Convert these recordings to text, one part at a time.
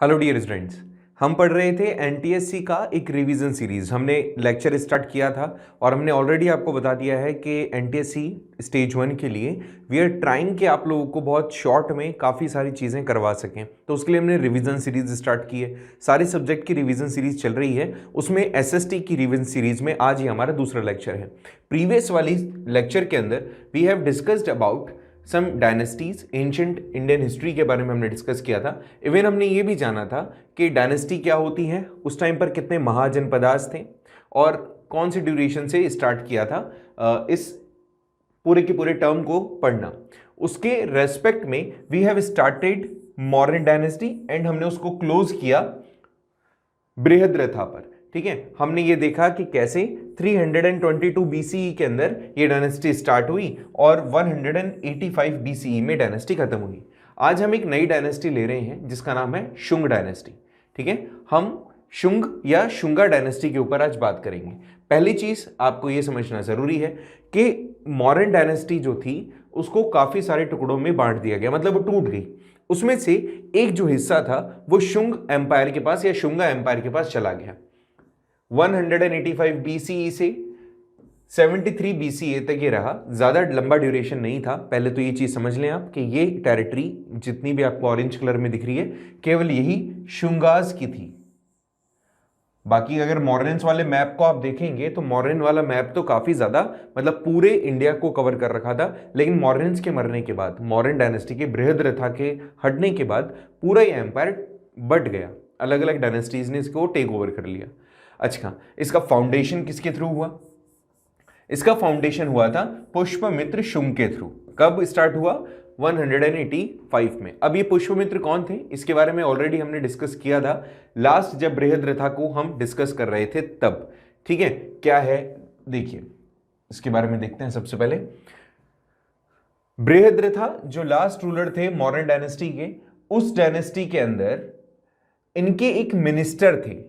Hello dear students, हम पढ़ रहे थे एनटीएससी का एक रिवीजन सीरीज। हमने लेक्चर स्टार्ट किया था और हमने ऑलरेडी आपको बता दिया है कि एनटीएससी स्टेज 1 के लिए वी आर ट्राइंग कि आप लोगों को बहुत शॉर्ट में काफ़ी सारी चीज़ें करवा सकें। तो उसके लिए हमने रिवीजन सीरीज स्टार्ट की है। सारे सब्जेक्ट की रिवीजन सीरीज चल रही है, उसमें एसएसटी की रिवीजन सीरीज में आज ही हमारा दूसरा लेक्चर है। प्रीवियस वाली लेक्चर के अंदर we have discussed about some dynasties, ancient Indian history के बारे में हमने डिस्कस किया था। इवन हमने ये भी जाना था कि डायनेस्टी क्या होती है, उस टाइम पर कितने महाजनपदास थे और कौन सी ड्यूरेशन से स्टार्ट किया था इस पूरे के पूरे टर्म को पढ़ना। उसके रेस्पेक्ट में we have started Mauryan dynasty and हमने उसको क्लोज किया बृहद्रथा पर। ठीक है, हमने ये देखा कि कैसे 322 बीसीई के अंदर ये डायनेस्टी स्टार्ट हुई और 185 बीसीई में डायनेस्टी खत्म हुई। आज हम एक नई डायनेस्टी ले रहे हैं जिसका नाम है शुंग डायनेस्टी। ठीक है, हम शुंग या शुंगा डायनेस्टी के ऊपर आज बात करेंगे। पहली चीज आपको ये समझना जरूरी है कि मौर्यन डायनेस्टी जो थी उसको काफी सारे टुकड़ों में बांट दिया गया, मतलब वो टूट गई। उसमें से एक जो हिस्सा था वो शुंग एम्पायर के पास या शुंगा एम्पायर के पास चला गया। 185 बीसीई से 73 बीसीए तक ये रहा, ज्यादा लंबा ड्यूरेशन नहीं था। पहले तो ये चीज समझ लें आप कि ये टेरिटरी जितनी भी आपको ऑरेंज कलर में दिख रही है केवल यही शुंगास की थी। बाकी अगर मॉर्यंस वाले मैप को आप देखेंगे तो मॉर्यन वाला मैप तो काफी ज्यादा, मतलब पूरे इंडिया को कवर कर रखा था। लेकिन मॉर्यंस के मरने के बाद, मौर्यन डायनेस्टी के बृहद्रथा के हटने के बाद पूरा ये एम्पायर बट गया, अलग अलग डायनेस्टीज ने इसको टेक ओवर कर लिया। अच्छा, इसका फाउंडेशन किसके थ्रू हुआ? इसका फाउंडेशन हुआ था पुष्पमित्र शुंग के थ्रू। कब स्टार्ट हुआ? 185 में। अब ये पुष्पमित्र कौन थे इसके बारे में ऑलरेडी हमने डिस्कस किया था लास्ट, जब बृहद्रथा को हम डिस्कस कर रहे थे तब। ठीक है, क्या है देखिए, इसके बारे में देखते हैं। सबसे पहले बृहद्रथा जो लास्ट रूलर थे मौर्यन डायनेस्टी के, उस डायनेस्टी के अंदर इनके एक मिनिस्टर थे।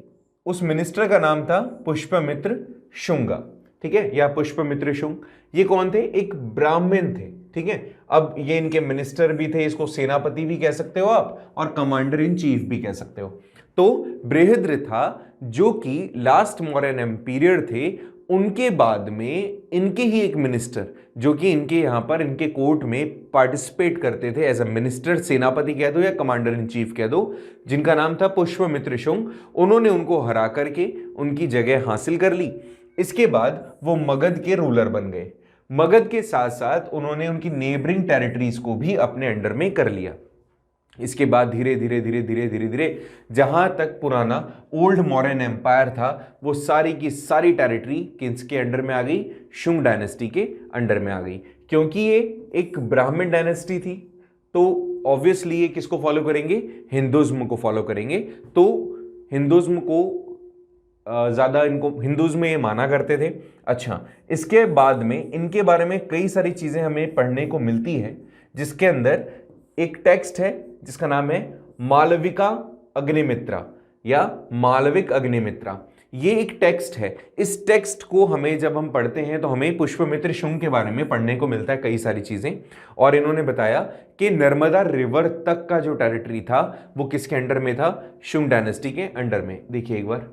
उस मिनिस्टर का नाम था पुष्पमित्र शुंगा। ठीक है, या पुष्पमित्र शुंग। ये कौन थे? एक ब्राह्मण थे। ठीक है, अब ये इनके मिनिस्टर भी थे, इसको सेनापति भी कह सकते हो आप और कमांडर इन चीफ भी कह सकते हो। तो बृहद्रथा जो कि लास्ट मौर्यन एम्पीरियर थे, उनके बाद में इनके ही एक मिनिस्टर जो कि इनके यहां पर इनके कोर्ट में पार्टिसिपेट करते थे एज अ मिनिस्टर, सेनापति कह दो या कमांडर इन चीफ कह दो, जिनका नाम था पुष्पमित्र शुंग। उन्होंने उनको हरा करके उनकी जगह हासिल कर ली। इसके बाद वो मगध के रूलर बन गए। मगध के साथ साथ उन्होंने उनकी नेबरिंग टेरिटरीज को भी अपने अंडर में कर लिया। इसके बाद धीरे धीरे धीरे धीरे धीरे धीरे जहां तक पुराना ओल्ड मौर्यन एम्पायर था वो सारी की सारी टेरिटरी किसके अंडर में आ गई? शुंग डायनेस्टी के अंडर में आ गई। क्योंकि ये एक ब्राह्मण डायनेस्टी थी तो ऑब्वियसली ये किसको फॉलो करेंगे? हिंदुज्म को फॉलो करेंगे। तो हिंदुज्म को ज्यादा, इनको हिंदुज्म में ये माना करते थे। अच्छा, इसके बाद में इनके बारे में कई सारी चीजें हमें पढ़ने को मिलती है, जिसके अंदर एक टेक्स्ट है जिसका नाम है मालविका अग्निमित्रा या मालविक अग्निमित्रा। ये एक टेक्स्ट है। इस टेक्स्ट को हमें जब हम पढ़ते हैं तो हमें पुष्पमित्र शुंग के बारे में पढ़ने को मिलता है कई सारी चीजें। और इन्होंने बताया कि नर्मदा रिवर तक का जो टेरिटरी था वो किसके अंडर में था? शुंग डायनेस्टी के अंडर में। देखिए एक बार,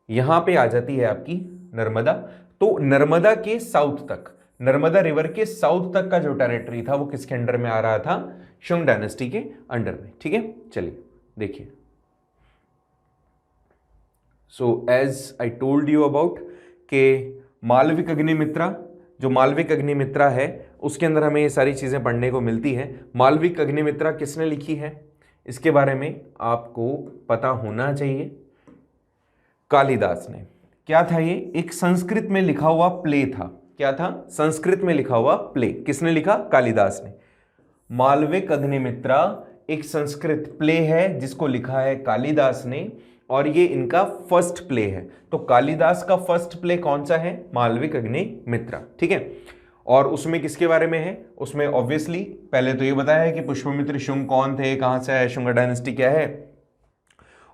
यहां पे आ जाती है आपकी नर्मदा। तो नर्मदा के साउथ तक, नर्मदा रिवर के साउथ तक का जो टेरिटरी था वो किसके अंडर में आ रहा था? शुंग डायनेस्टी के अंडर में। ठीक है, चलिए देखिए। So as I told you about के मालविक अग्निमित्रा, जो मालविक अग्निमित्रा है उसके अंदर हमें ये सारी चीजें पढ़ने को मिलती है। मालविक अग्निमित्रा किसने लिखी है इसके बारे में आपको पता होना चाहिए। कालिदास ने। क्या था ये? एक संस्कृत में लिखा हुआ प्ले था। क्या था? संस्कृत में लिखा हुआ प्ले। किसने लिखा? कालिदास ने। मालविक अग्निमित्रा एक संस्कृत प्ले है जिसको लिखा है कालिदास ने और ये इनका फर्स्ट प्ले है। तो कालिदास का फर्स्ट प्ले कौन सा है? मालविक अग्निमित्रा। ठीक है, और उसमें किसके बारे में है? उसमें ऑब्वियसली पहले तो ये बताया है कि पुष्पमित्र शुंग कौन थे, कहां से है, शुंग डायनेस्टी क्या है,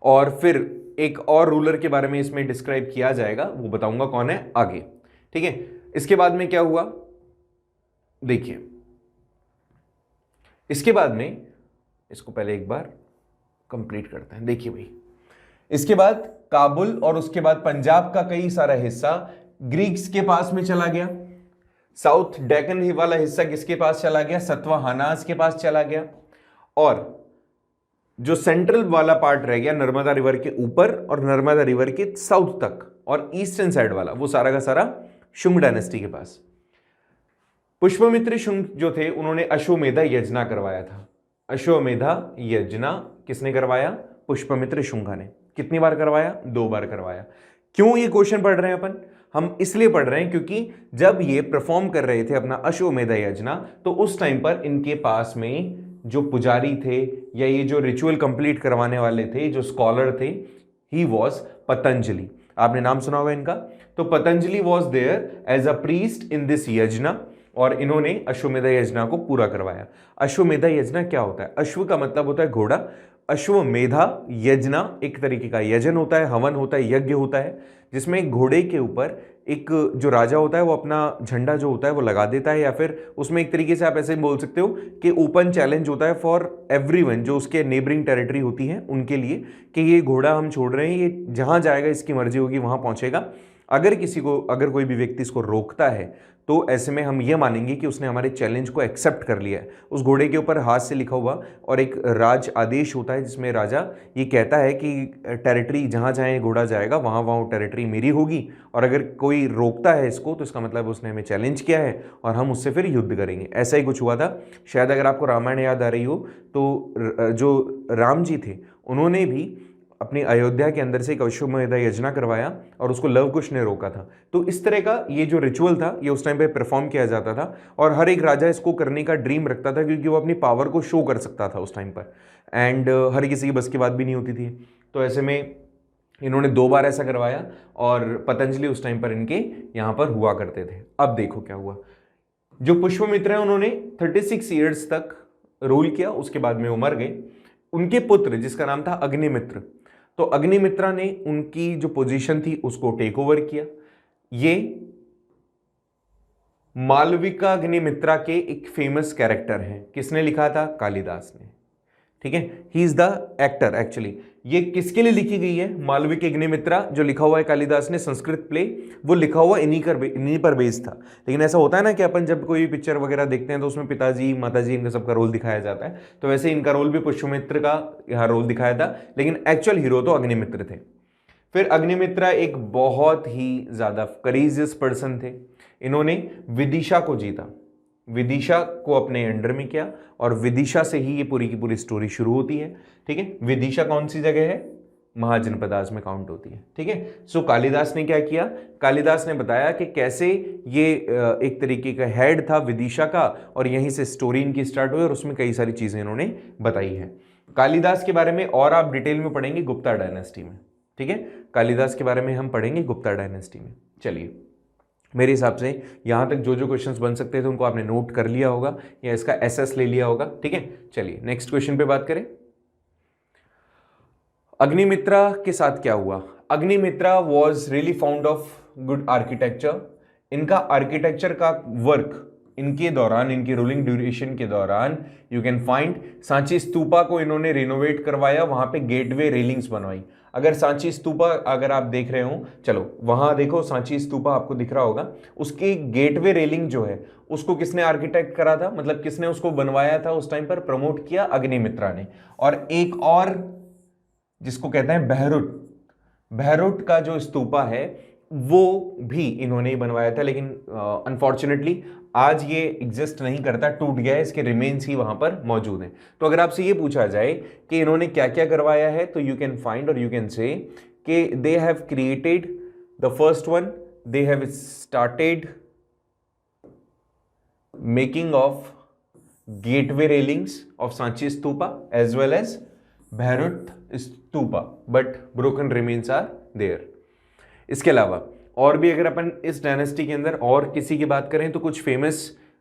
और फिर एक और रूलर के बारे में इसमें डिस्क्राइब किया जाएगा, वो बताऊंगा कौन है आगे। ठीक है, इसके बाद में क्या हुआ देखिए। इसके बाद में इसको पहले एक बार कंप्लीट करते हैं। देखिए भाई, इसके बाद काबुल और उसके बाद पंजाब का कई सारा हिस्सा ग्रीक्स के पास में चला गया। साउथ डेक्कन वाला हिस्सा किसके पास चला गया? सतवाहानास के पास चला गया। और जो सेंट्रल वाला पार्ट रह गया नर्मदा रिवर के ऊपर और नर्मदा रिवर के साउथ तक और ईस्टर्न साइड वाला, वो सारा का सारा शुंग डायनेस्टी के पास। पुष्पमित्र शुंग जो थे उन्होंने अश्वमेधा यज्ञ करवाया था। अश्वमेधा यज्ञ किसने करवाया? पुष्पमित्र शुंगा ने। कितनी बार करवाया? 2 बार करवाया। क्यों ये क्वेश्चन पढ़ रहे हैं अपन? हम इसलिए पढ़ रहे हैं क्योंकि जब ये परफॉर्म कर रहे थे अपना अश्वमेधा यज्ञ, तो उस टाइम पर इनके पास में जो पुजारी थे या ये जो रिचुअल कंप्लीट करवाने वाले थे, जो स्कॉलर थे, ही वॉज पतंजलि। आपने नाम सुना होगा इनका। तो Patanjali was there as a priest in this yagya और इन्होंने अश्वमेधा यज्ञ को पूरा करवाया। अश्वमेधा यज्ञ क्या होता है? अश्व का मतलब होता है घोड़ा, अश्वमेधा यज्ञ एक तरीके का यजन होता है, हवन होता है, यज्ञ होता है, जिसमें घोड़े के ऊपर एक जो राजा होता है वो अपना झंडा जो होता है वो लगा देता है, या फिर उसमें एक तरीके से आप ऐसे बोल सकते हो कि ओपन चैलेंज होता है फॉर एवरीवन, जो उसके नेबरिंग टेरिटरी होती है उनके लिए, कि ये घोड़ा हम छोड़ रहे हैं, ये जहां जाएगा इसकी मर्जी होगी वहां पहुंचेगा। अगर कोई भी व्यक्ति इसको रोकता है तो ऐसे में हम ये मानेंगे कि उसने हमारे चैलेंज को एक्सेप्ट कर लिया है। उस घोड़े के ऊपर हाथ से लिखा हुआ और एक राज आदेश होता है जिसमें राजा ये कहता है कि टेरिटरी जहाँ जहाँ ये घोड़ा जाएगा वहाँ वहाँ वो टेरिटरी मेरी होगी, और अगर कोई रोकता है इसको तो इसका मतलब उसने हमें चैलेंज किया है और हम उससे फिर युद्ध करेंगे। ऐसा ही कुछ हुआ था। शायद अगर आपको रामायण याद आ रही हो तो जो राम जी थे उन्होंने भी अपनी अयोध्या के अंदर से एक अश्वमेधा यज्ञ करवाया और उसको लव कुश ने रोका था। तो इस तरह का ये जो रिचुअल था ये उस टाइम पे परफॉर्म किया जाता था और हर एक राजा इसको करने का ड्रीम रखता था क्योंकि वो अपनी पावर को शो कर सकता था उस टाइम पर, एंड हर किसी की बस की बात भी नहीं होती थी। तो ऐसे में इन्होंने 2 बार ऐसा करवाया और पतंजलि उस टाइम पर इनके यहाँ पर हुआ करते थे। अब देखो क्या हुआ। जो पुष्पमित्र है उन्होंने 36 ईयर्स तक रूल किया, उसके बाद में वो मर गए। उनके पुत्र जिसका नाम था अग्निमित्र, तो अग्निमित्रा ने उनकी जो पोजीशन थी उसको टेक ओवर किया। ये मालविका अग्निमित्रा के एक फेमस कैरेक्टर हैं। किसने लिखा था? कालिदास ने। ठीक है, he is the actor actually. ये किसके लिए लिखी गई है? मालविका अग्निमित्रा जो लिखा हुआ है कालिदास ने संस्कृत प्ले, वो लिखा हुआ इन्हीं पर बेस्ड था। लेकिन ऐसा होता है ना कि अपन जब कोई पिक्चर वगैरह देखते हैं तो उसमें पिताजी माताजी इनका सबका रोल दिखाया जाता है, तो वैसे इनका रोल भी पुष्पमित्र का यहाँ रोल दिखाया था, लेकिन एक्चुअल हीरो तो अग्निमित्र थे। फिर अग्निमित्रा एक बहुत ही ज्यादा करेजियस पर्सन थे। इन्होंने विदिशा को जीता, विदिशा को अपने अंडर में किया और विदिशा से ही ये पूरी की पूरी स्टोरी शुरू होती है। ठीक है, विदिशा कौन सी जगह है? महाजनपदास में काउंट होती है। ठीक है, सो कालिदास ने क्या किया? कालिदास ने बताया कि कैसे ये एक तरीके का हेड था विदिशा का और यहीं से स्टोरी इनकी स्टार्ट हुई और उसमें कई सारी चीजें इन्होंने बताई है। कालिदास के बारे में और आप डिटेल में पढ़ेंगे गुप्ता डायनेस्टी में। ठीक है, कालिदास के बारे में हम पढ़ेंगे गुप्ता डायनेस्टी में। चलिए, मेरे हिसाब से यहाँ तक जो जो क्वेश्चंस बन सकते थे उनको आपने नोट कर लिया होगा या इसका एसएस ले लिया होगा। ठीक है, चलिए नेक्स्ट क्वेश्चन पे बात करें। अग्निमित्रा के साथ क्या हुआ? Agnimitra was really found of good architecture. इनका आर्किटेक्चर का वर्क इनके दौरान, इनकी रूलिंग ड्यूरेशन के दौरान you can find Sanchi stupa को इन्होंने रिनोवेट करवाया, वहां पे गेटवे रेलिंग्स बनवाई। अगर सांची स्तूपा अगर आप देख रहे हो, चलो वहां देखो, सांची स्तूपा आपको दिख रहा होगा, उसकी गेटवे रेलिंग जो है उसको किसने आर्किटेक्ट करा था, मतलब किसने उसको बनवाया था उस टाइम पर, प्रमोट किया अग्निमित्रा ने। और एक और जिसको कहते हैं बहरुट, बहरुट का जो स्तूपा है वो भी इन्होंने ही बनवाया था, लेकिन अनफॉर्चुनेटली आज ये एग्जिस्ट नहीं करता, टूट गया है, इसके रिमेन्स ही वहां पर मौजूद हैं। तो अगर आपसे ये पूछा जाए कि इन्होंने क्या क्या करवाया है, तो यू कैन फाइंड और यू कैन से कि they have created the first one, they have started making of gateway railings of Sanchi stupa as well as Bharhut stupa, but broken remains are there. इसके अलावा और भी अगर अपन इस डायनेस्टी के अंदर और किसी की बात करें तो कुछ फेमस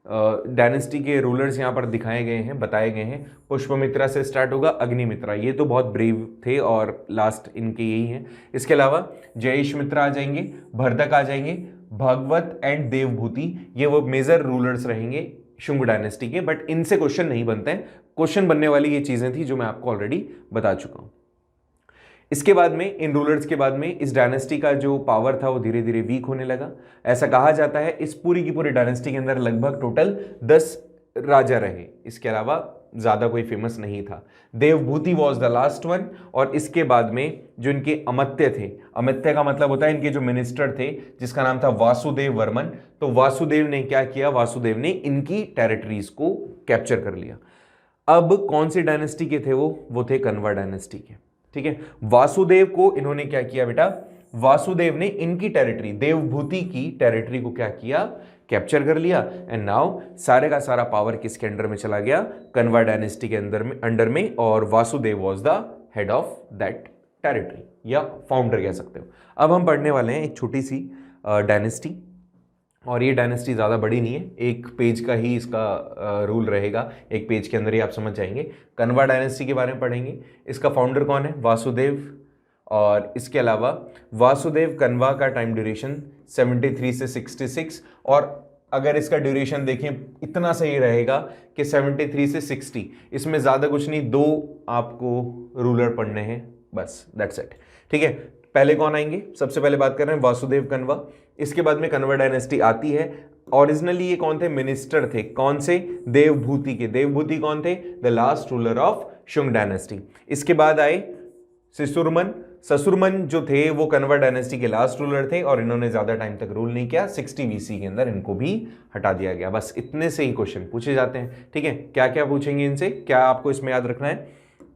डायनेस्टी के रूलर्स यहाँ पर दिखाए गए हैं, बताए गए हैं। पुष्पमित्रा से स्टार्ट होगा अग्निमित्रा, ये तो बहुत ब्रेव थे और लास्ट इनके यही हैं। इसके अलावा जयेशमित्रा आ जाएंगे, भरतक आ जाएंगे, भागवत एंड देवभूति, ये वो मेजर रूलर्स रहेंगे शुंग डायनेस्टी के, बट इनसे क्वेश्चन नहीं बनते हैं। क्वेश्चन बनने वाली ये चीजें थी जो मैं आपको ऑलरेडी बता चुका हूं। इसके बाद में, इन रूलर्स के बाद में, इस डायनेस्टी का जो पावर था वो धीरे धीरे वीक होने लगा। ऐसा कहा जाता है इस पूरी की पूरी डायनेस्टी के अंदर लगभग टोटल 10 राजा रहे, इसके अलावा ज्यादा कोई फेमस नहीं था। Devabhuti was the last one, और इसके बाद में जो इनके अमात्य थे, अमात्य का मतलब होता है इनके जो मिनिस्टर थे, जिसका नाम था वासुदेव वर्मन, तो वासुदेव ने क्या किया, वासुदेव ने इनकी टेरिटरीज को कैप्चर कर लिया। अब कौन सी डायनेस्टी के थे वो थे कन्वा डायनेस्टी के, ठीक है। वासुदेव को इन्होंने क्या किया बेटा, वासुदेव ने इनकी टेरिटरी, देवभूति की टेरिटरी को क्या किया, कैप्चर कर लिया। एंड नाउ सारे का सारा पावर किसके अंडर में चला गया, कन्वा डायनेस्टी के अंडर में, और Vasudev was the head of that territory, या फाउंडर कह सकते हो। अब हम पढ़ने वाले हैं एक छोटी सी डायनेस्टी, और ये डायनेस्टी ज़्यादा बड़ी नहीं है, एक पेज का ही इसका रूल रहेगा, एक पेज के अंदर ही आप समझ जाएंगे। कन्वा डायनेस्टी के बारे में पढ़ेंगे। इसका फाउंडर कौन है, वासुदेव, और इसके अलावा वासुदेव कन्वा का टाइम ड्यूरेशन 73 से 66, और अगर इसका ड्यूरेशन देखें इतना सही रहेगा कि 73 से 60, इसमें ज़्यादा कुछ नहीं, 2 आपको रूलर पढ़ने हैं बस, दैट्स इट, ठीक है। पहले कौन आएंगे, सबसे पहले बात कर रहे हैं वासुदेव कन्वा, इसके बाद में कन्वा डायनेस्टी आती है। ओरिजिनली ये कौन थे, मिनिस्टर थे, कौन से, देवभूति के। देवभूति कौन थे, the last ruler of Shunga dynasty. इसके बाद आए ससुरमन। ससुरमन जो थे वो कन्वा डायनेस्टी के लास्ट रूलर थे, और इन्होंने ज्यादा टाइम तक रूल नहीं किया, 60 BC के अंदर इनको भी हटा दिया गया। बस इतने से ही क्वेश्चन पूछे जाते हैं, ठीक है। क्या क्या पूछेंगे इनसे, क्या आपको इसमें याद रखना है,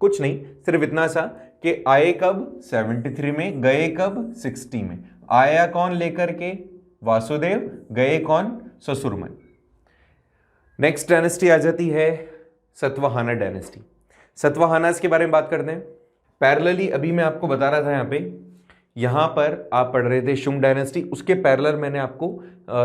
कुछ नहीं, सिर्फ इतना सा कि आए कब 73 में, गए कब 60 में। आया कौन लेकर के, वासुदेव, गए कौन, ससुरमन। नेक्स्ट डायनेस्टी आ जाती है सतवाहाना डायनेस्टी। सतवाहानास के बारे में बात करते हैं। पैरेलली अभी मैं आपको बता रहा था, यहाँ पर आप पढ़ रहे थे शुंग डायनेस्टी, उसके पैरेलल मैंने आपको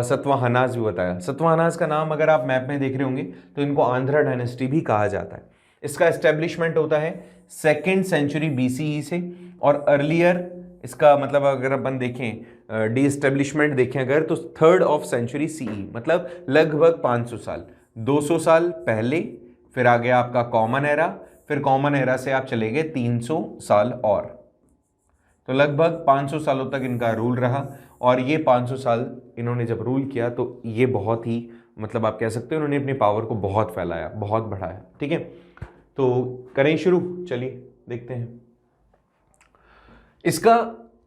सतवाहानास भी बताया। सतवाहानास का नाम अगर आप मैप में देख रहे होंगे तो इनको आंध्रा डायनेस्टी भी कहा जाता है। इसका एस्टेब्लिशमेंट होता है 2nd सेंचुरी BCE से, और अर्लियर इसका मतलब अगर अपन देखें डी एस्टेब्लिशमेंट देखें अगर, तो 3rd ऑफ सेंचुरी CE, मतलब लगभग 500 साल, 200 साल पहले, फिर आ गया आपका कॉमन एरा, फिर कॉमन एरा से आप चले गए 300 साल और, तो लगभग 500 सालों तक इनका रूल रहा। और ये 500 साल इन्होंने जब रूल किया तो ये बहुत ही, मतलब आप कह सकते हो इन्होंने अपनी पावर को बहुत फैलाया, बहुत बढ़ाया, ठीक है। तो करें शुरू, चलिए देखते हैं। इसका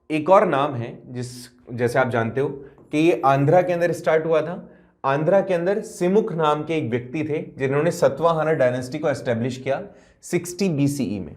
एक और नाम है, जैसे आप जानते हो कि ये आंध्रा के अंदर स्टार्ट हुआ था। आंध्रा के अंदर सिमुक नाम के एक व्यक्ति थे जिन्होंने सतवाहाना डायनेस्टी को एस्टेब्लिश किया 60 BCE में।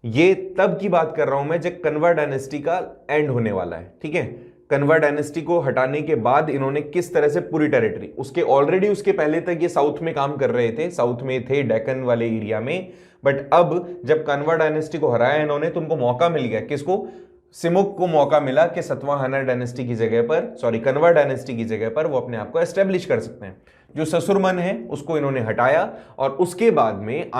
ये तब की बात कर रहा हूं मैं जब कन्वा डायनेस्टी का एंड होने वाला है, ठीक है। कन्वा डायनेस्टी को हटाने के बाद इन्होंने किस तरह से पूरी टेरिटरी, उसके ऑलरेडी उसके पहले तक ये साउथ में काम कर रहे थे, साउथ में थे डेक्कन वाले एरिया में, बट अब जब कन्वा डायनेस्टी को हराया इन्होंने तो उनको मौका मिल गया, किसको, सिमुक को मौका मिला कि सतवाहाना डायनेस्टी की जगह पर, सॉरी कन्वा डायनेस्टी की जगह पर वो अपने आप को एस्टेब्लिश कर सकते हैं। जो ससुरमन है उसको इन्होंने हटाया, और उसके बाद में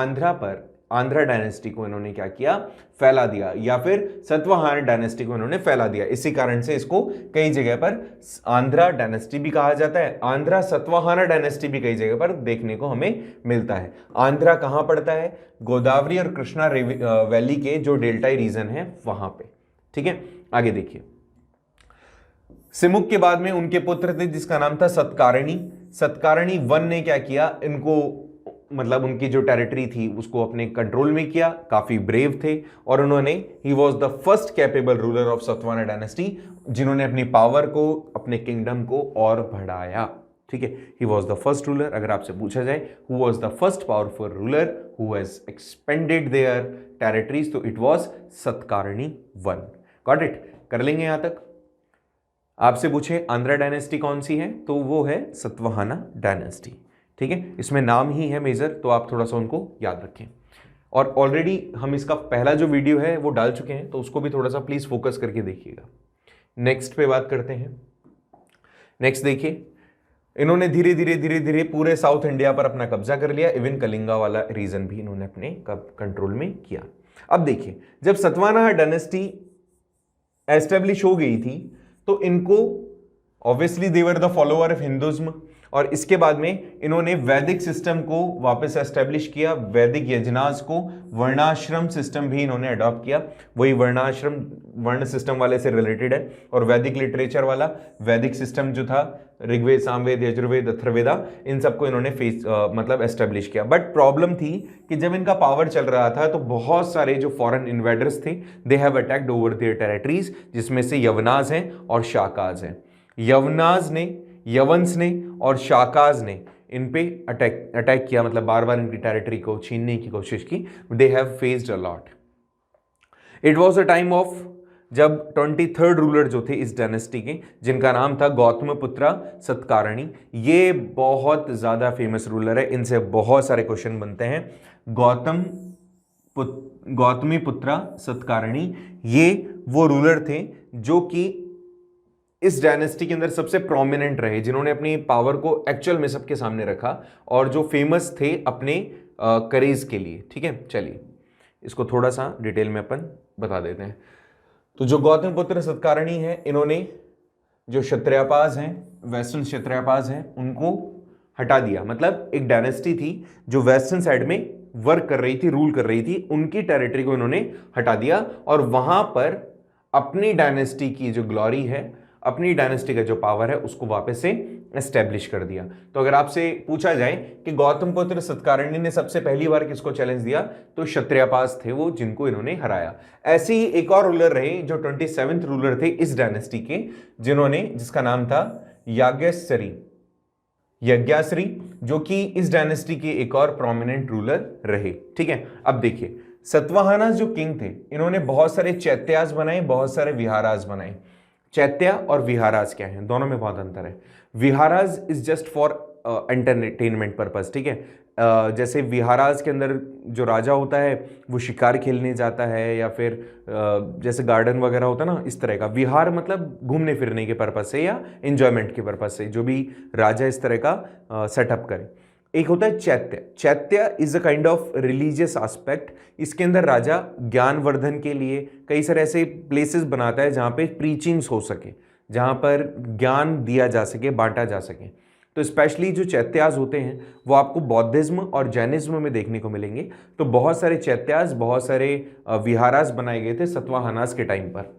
आंध्रा डायनेस्टी को इन्होंने क्या किया, फैला दिया, या फिर सतवाहाना डायनेस्टी को इन्होंने फैला दिया। इसी कारण से इसको कई जगह पर आंध्रा डायनेस्टी भी कहा जाता है, आंध्रा सतवाहाना डायनेस्टी भी कई जगह पर देखने को हमें मिलता है। आंध्रा कहां पड़ता है, गोदावरी और कृष्णा वैली के जो डेल्टाई रीजन है वहां पे, ठीक है। आगे देखिए, सिमुक के बाद में उनके पुत्र थे जिसका नाम था सतकारणी। सतकारणी 1 ने क्या किया, इनको मतलब उनकी जो टेरिटरी थी उसको अपने कंट्रोल में किया, काफी ब्रेव थे, और उन्होंने, he was the first capable ruler of Satavahana dynasty, जिन्होंने अपनी पावर को, अपने किंगडम को और बढ़ाया, ठीक है। He was the first ruler, अगर आपसे पूछा जाए who was the first powerful ruler who has expanded there territories, तो इट वॉज सतकारणी 1। गॉट इट, कर लेंगे यहां तक। आपसे पूछे आंध्रा डायनेस्टी कौन सी है, तो वो है सतवाहाना डायनेस्टी, ठीक है। इसमें नाम ही है मेजर, तो आप थोड़ा सा उनको याद रखें। और ऑलरेडी हम इसका पहला जो वीडियो है वो डाल चुके हैं, तो उसको भी थोड़ा सा प्लीज फोकस करके देखिएगा। नेक्स्ट पे बात करते हैं। नेक्स्ट देखिए, इन्होंने धीरे धीरे पूरे साउथ इंडिया पर अपना कब्जा कर लिया, इवन कलिंगा वाला रीजन भी इन्होंने अपने कंट्रोल में किया। अब देखिए, जब सतवाहाना डायनेस्टी एस्टेब्लिश हो गई थी तो इनको, obviously they were the follower of Hinduism, और इसके बाद में इन्होंने वैदिक सिस्टम को वापस एस्टेब्लिश किया, वैदिक यजनास को, वर्णाश्रम सिस्टम भी इन्होंने अडॉप्ट किया, वही वर्णाश्रम वर्ण सिस्टम वाले से रिलेटेड है, और वैदिक लिटरेचर वाला वैदिक सिस्टम जो था ऋग्वेद, सामवेद, यजुर्वेद, अथर्ववेदा, इन सबको इन्होंने मतलब एस्टेब्लिश किया। बट प्रॉब्लम थी कि जब इनका पावर चल रहा था तो बहुत सारे जो फॉरेन इन्वेडर्स थे they have attacked over there territories, जिसमें से यवनाज हैं और शाकाज हैं। यवंस ने और शाकाज ने इन पे अटैक किया, मतलब बार बार इनकी टेरिटरी को छीनने की कोशिश की। They have faced a lot. It was a time of जब 23rd रूलर जो थे इस डायनेस्टी के, जिनका नाम था गौतमपुत्रा सतकारणी। ये बहुत ज़्यादा फेमस रूलर है, इनसे बहुत सारे क्वेश्चन बनते हैं। गौतमीपुत्रा सतकारणी ये वो रूलर थे जो कि इस डायनेस्टी के अंदर सबसे प्रोमिनेंट रहे, जिन्होंने अपनी पावर को एक्चुअल में सबके सामने रखा और जो फेमस थे अपने करेज के लिए। ठीक है, चलिए इसको थोड़ा सा डिटेल में अपन बता देते हैं। तो जो गौतमपुत्र सतकारणी है, इन्होंने जो क्षत्रियपास हैं, वेस्टर्न क्षत्रियपास हैं, उनको हटा दिया। मतलब एक डायनेस्टी थी जो वेस्टर्न साइड में वर्क कर रही थी, रूल कर रही थी, उनकी टेरिटरी को इन्होंने हटा दिया और वहां पर अपनी डायनेस्टी की जो ग्लोरी है, अपनी डायनेस्टी का जो पावर है, उसको वापस से एस्टेब्लिश कर दिया। तो अगर आपसे पूछा जाए कि गौतमपुत्र सतकारणी ने सबसे पहली बार किसको चैलेंज दिया, तो क्षत्रियपास थे वो, जिनको इन्होंने हराया। ऐसे ही एक और रूलर रहे जो 27th रूलर थे इस डायनेस्टी के, जिसका नाम था यज्ञाश्री, जो कि इस डायनेस्टी के एक और प्रोमिनेंट रूलर रहे। ठीक है, अब देखिए सतवाहनास जो किंग थे, इन्होंने बहुत सारे चैत्यास बनाए, बहुत सारे विहारास बनाए। चैत्या और विहारास क्या है, दोनों में बहुत अंतर है। Viharas is just for entertainment purpose. ठीक है, जैसे विहारास के अंदर जो राजा होता है वो शिकार खेलने जाता है, या फिर जैसे गार्डन वगैरह होता है ना, इस तरह का। विहार मतलब घूमने फिरने के पर्पस से या एंजॉयमेंट के पर्पस से, जो भी राजा इस तरह का सेटअप करे। एक होता है चैत्य। चैत्य is a kind of religious aspect. इसके अंदर राजा ज्ञानवर्धन के लिए कई सारे ऐसे प्लेसेस बनाता है जहाँ पे प्रीचिंग्स हो सके, जहाँ पर ज्ञान दिया जा सके, बांटा जा सके। तो स्पेशली जो चैत्यास होते हैं वो आपको बौद्धिज्म और जैनिज्म में देखने को मिलेंगे। तो बहुत सारे चैत्यास, बहुत सारे विहारास बनाए गए थे सतवाहनास के टाइम पर।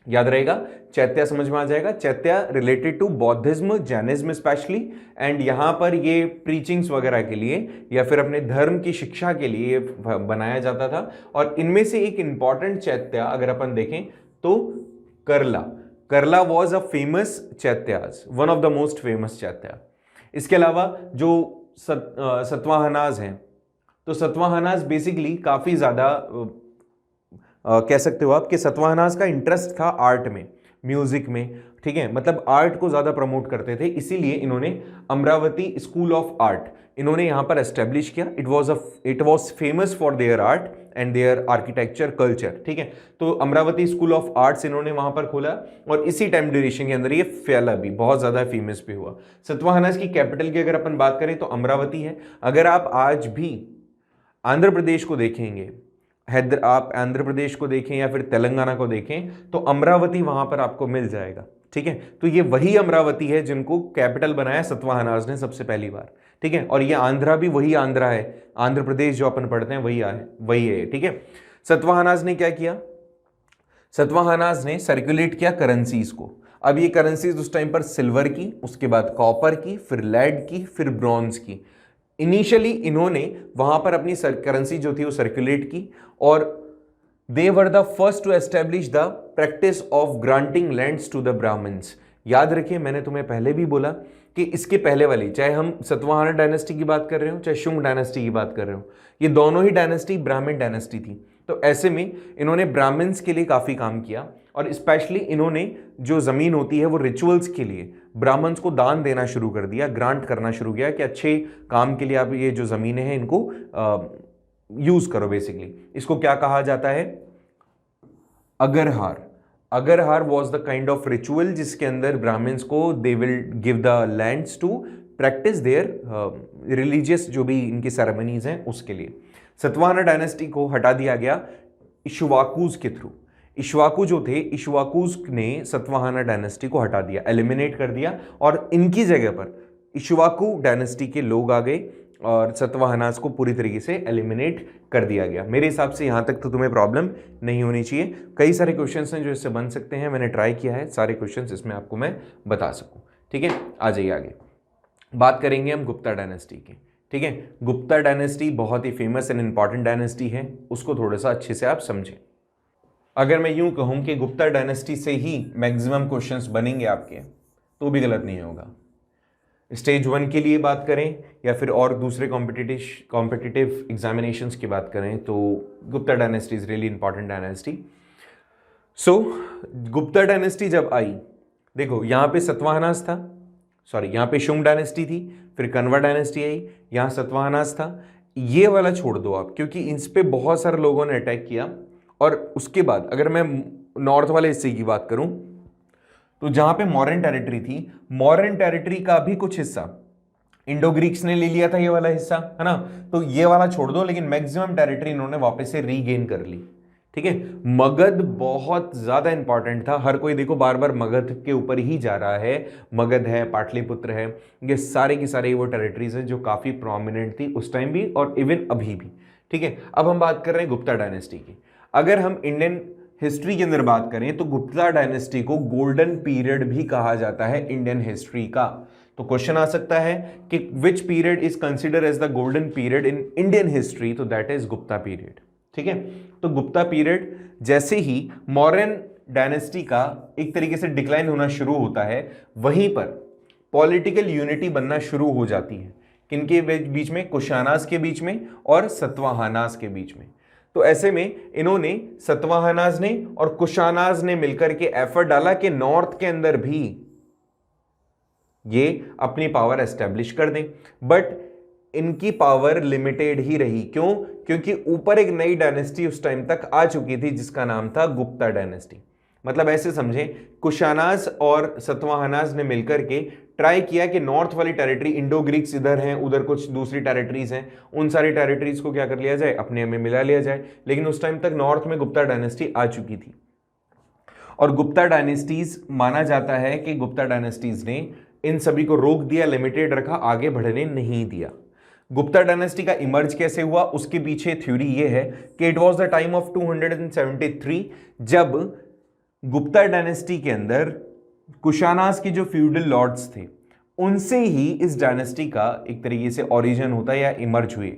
याद रहेगा, चैत्या समझ में आ जाएगा। Chaitya related to Buddhism, Jainism specially, and यहाँ पर ये प्रीचिंग्स वगैरह के लिए या फिर अपने धर्म की शिक्षा के लिए बनाया जाता था। और इनमें से एक इंपॉर्टेंट चैत्या अगर अपन देखें तो करला was a famous चैत्यास, one of the most famous chaitya. इसके अलावा जो सतवाहनास हैं, तो सतवाहनास बेसिकली काफी ज्यादा कह सकते हो आप कि सतवाहनास का इंटरेस्ट था आर्ट में, म्यूजिक में। ठीक है, मतलब आर्ट को ज्यादा प्रमोट करते थे, इसीलिए इन्होंने अमरावती स्कूल ऑफ आर्ट इन्होंने यहां पर एस्टेब्लिश किया। It was famous for their art and their architecture culture. ठीक है, तो अमरावती स्कूल ऑफ आर्ट्स इन्होंने वहां पर खोला और इसी टाइम ड्यूरेशन के अंदर ये फैला भी, बहुत ज्यादा फेमस भी हुआ। सतवाहनास की कैपिटल की अगर अपन बात करें तो अमरावती है। अगर आप आज भी आंध्र प्रदेश को देखेंगे, आप आंध्र प्रदेश को देखें या फिर तेलंगाना को देखें, तो अमरावती वहां पर आपको मिल जाएगा। ठीक है, तो ये वही अमरावती है जिनको कैपिटल बनाया सतवाहनास ने सबसे पहली बार। ठीक है, और ये आंध्रा भी वही आंध्रा है, आंध्र प्रदेश जो अपन पढ़ते हैं वही है। ठीक है, सतवाहनास ने क्या किया, सतवाहनास ने सर्कुलेट किया करेंसीज को। अब ये करेंसीज उस टाइम पर सिल्वर की, उसके बाद कॉपर की, फिर लेड की, फिर ब्रॉन्ज की। इनिशियली इन्होंने वहां पर अपनी करेंसी जो थी वो सर्कुलेट की, और they were the first to establish the practice of granting lands to the Brahmans. याद रखिए, मैंने तुम्हें पहले भी बोला कि इसके पहले वाली, चाहे हम सतवाहना डायनेस्टी की बात कर रहे हो, चाहे शुंग डायनेस्टी की बात कर रहे हो, ये दोनों ही डायनेस्टी ब्राह्मण डायनेस्टी थी। तो ऐसे में इन्होंने ब्राह्मण्स के लिए काफी काम किया, और स्पेशली इन्होंने जो जमीन होती है वो रिचुअल्स के लिए ब्राह्मण्स को दान देना शुरू कर दिया, ग्रांट करना शुरू किया कि अच्छे काम के लिए आप ये जो जमीनें हैं इनको यूज करो। बेसिकली इसको क्या कहा जाता है, agrahara. Agrahara was the kind of ritual जिसके अंदर ब्राह्मण्स को they will give the lands to practice their religious जो भी इनकी सेरेमनीज हैं उसके लिए। सतवाहना डायनेस्टी को हटा दिया गया इक्ष्वाकुज के थ्रू। इक्ष्वाकु जो थे, इक्ष्वाकुज ने सतवाहना डायनेस्टी को हटा दिया, एलिमिनेट कर दिया, और इनकी जगह पर इक्ष्वाकु डायनेस्टी के लोग आ गए और सतवाहनास को पूरी तरीके से एलिमिनेट कर दिया गया। मेरे हिसाब से यहाँ तक तो तुम्हें प्रॉब्लम नहीं होनी चाहिए। कई सारे क्वेश्चंस हैं जो इससे बन सकते हैं, मैंने ट्राई किया है सारे क्वेश्चंस इसमें आपको मैं बता सकूं। ठीक है, आ जाइए आगे। बात करेंगे हम गुप्ता डायनेस्टी की। ठीक है, गुप्ता डायनेस्टी बहुत ही फेमस एंड इंपॉर्टेंट डायनेस्टी है, उसको थोड़ा सा अच्छे से आप समझें। अगर मैं यूं कहूं कि गुप्ता डायनेस्टी से ही मैक्सिमम क्वेश्चंस बनेंगे आपके, तो भी गलत नहीं होगा। स्टेज 1 के लिए बात करें या फिर और दूसरे कॉम्पिटिटिव एग्जामिनेशंस की बात करें, तो Gupta dynasty is really important dynasty. So Gupta dynasty जब आई, देखो यहाँ पे सतवाहनास था, सॉरी यहाँ पे शुंग डायनेस्टी थी, फिर कन्वा डायनेस्टी आई, यहाँ सतवाहनास था। ये वाला छोड़ दो आप, क्योंकि इस पे बहुत सारे लोगों ने अटैक किया। और उसके बाद अगर मैं नॉर्थ वाले हिस्से की बात करूं, तो जहां पे मॉरन टेरिटरी थी, मॉरन टेरिटरी का भी कुछ हिस्सा इंडो ग्रीक्स ने ले लिया था, ये वाला हिस्सा है ना। तो ये वाला छोड़ दो, लेकिन मैक्सिमम टेरिटरी इन्होंने वापस से रीगेन कर ली। ठीक है, मगध बहुत ज्यादा इंपॉर्टेंट था। हर कोई देखो बार बार मगध के ऊपर ही जा रहा है। मगध है, पाटलिपुत्र है, ये सारे की सारे वो टेरिटरीज हैं जो काफी प्रोमिनेंट थी उस टाइम भी और इवन अभी भी। ठीक है, अब हम बात कर रहे हैं गुप्ता डायनेस्टी की। अगर हम इंडियन हिस्ट्री के अंदर बात करें तो गुप्ता डायनेस्टी को गोल्डन पीरियड भी कहा जाता है इंडियन हिस्ट्री का। तो क्वेश्चन आ सकता है कि which period is consider as the golden period in Indian history, तो दैट इज गुप्ता पीरियड। ठीक है, तो गुप्ता पीरियड जैसे ही मौर्यन डायनेस्टी का एक तरीके से डिक्लाइन होना शुरू होता है, वहीं पर पॉलिटिकल यूनिटी बनना शुरू हो जाती है। किनके बीच में? कुशानास के बीच में और सतवाहनास के बीच में। तो ऐसे में इन्होंने सतवाहनास ने और कुशानास ने मिलकर के एफर्ट डाला कि नॉर्थ के अंदर भी ये अपनी पावर एस्टेब्लिश कर दें, बट इनकी पावर लिमिटेड ही रही। क्यों? क्योंकि ऊपर एक नई डायनेस्टी उस टाइम तक आ चुकी थी जिसका नाम था गुप्ता डायनेस्टी। मतलब ऐसे समझें, कुशानास और सतवाहनास ने मिलकर के ट्राई किया कि नॉर्थ वाली टेरिटरी, इंडो ग्रीक्स इधर हैं, उधर कुछ दूसरी टेरिटरीज हैं, उन सारी टेरिटरीज को क्या कर लिया जाए, अपने में मिला लिया जाए। लेकिन उस टाइम तक नॉर्थ में गुप्ता डायनेस्टी आ चुकी थी और गुप्ता डायनेस्टीज माना जाता है कि गुप्ता डायनेस्टीज ने इन सभी को रोक दिया, लिमिटेड रखा, आगे बढ़ने नहीं दिया। गुप्ता डायनेस्टी का इमर्ज कैसे हुआ, उसके पीछे थ्योरी ये है कि it was the time of 273, जब गुप्ता डायनेस्टी के अंदर कुशानास के जो फ्यूडल लॉर्ड्स थे, उनसे ही इस डायनेस्टी का एक तरीके से ओरिजिन होता है या इमर्ज हुए।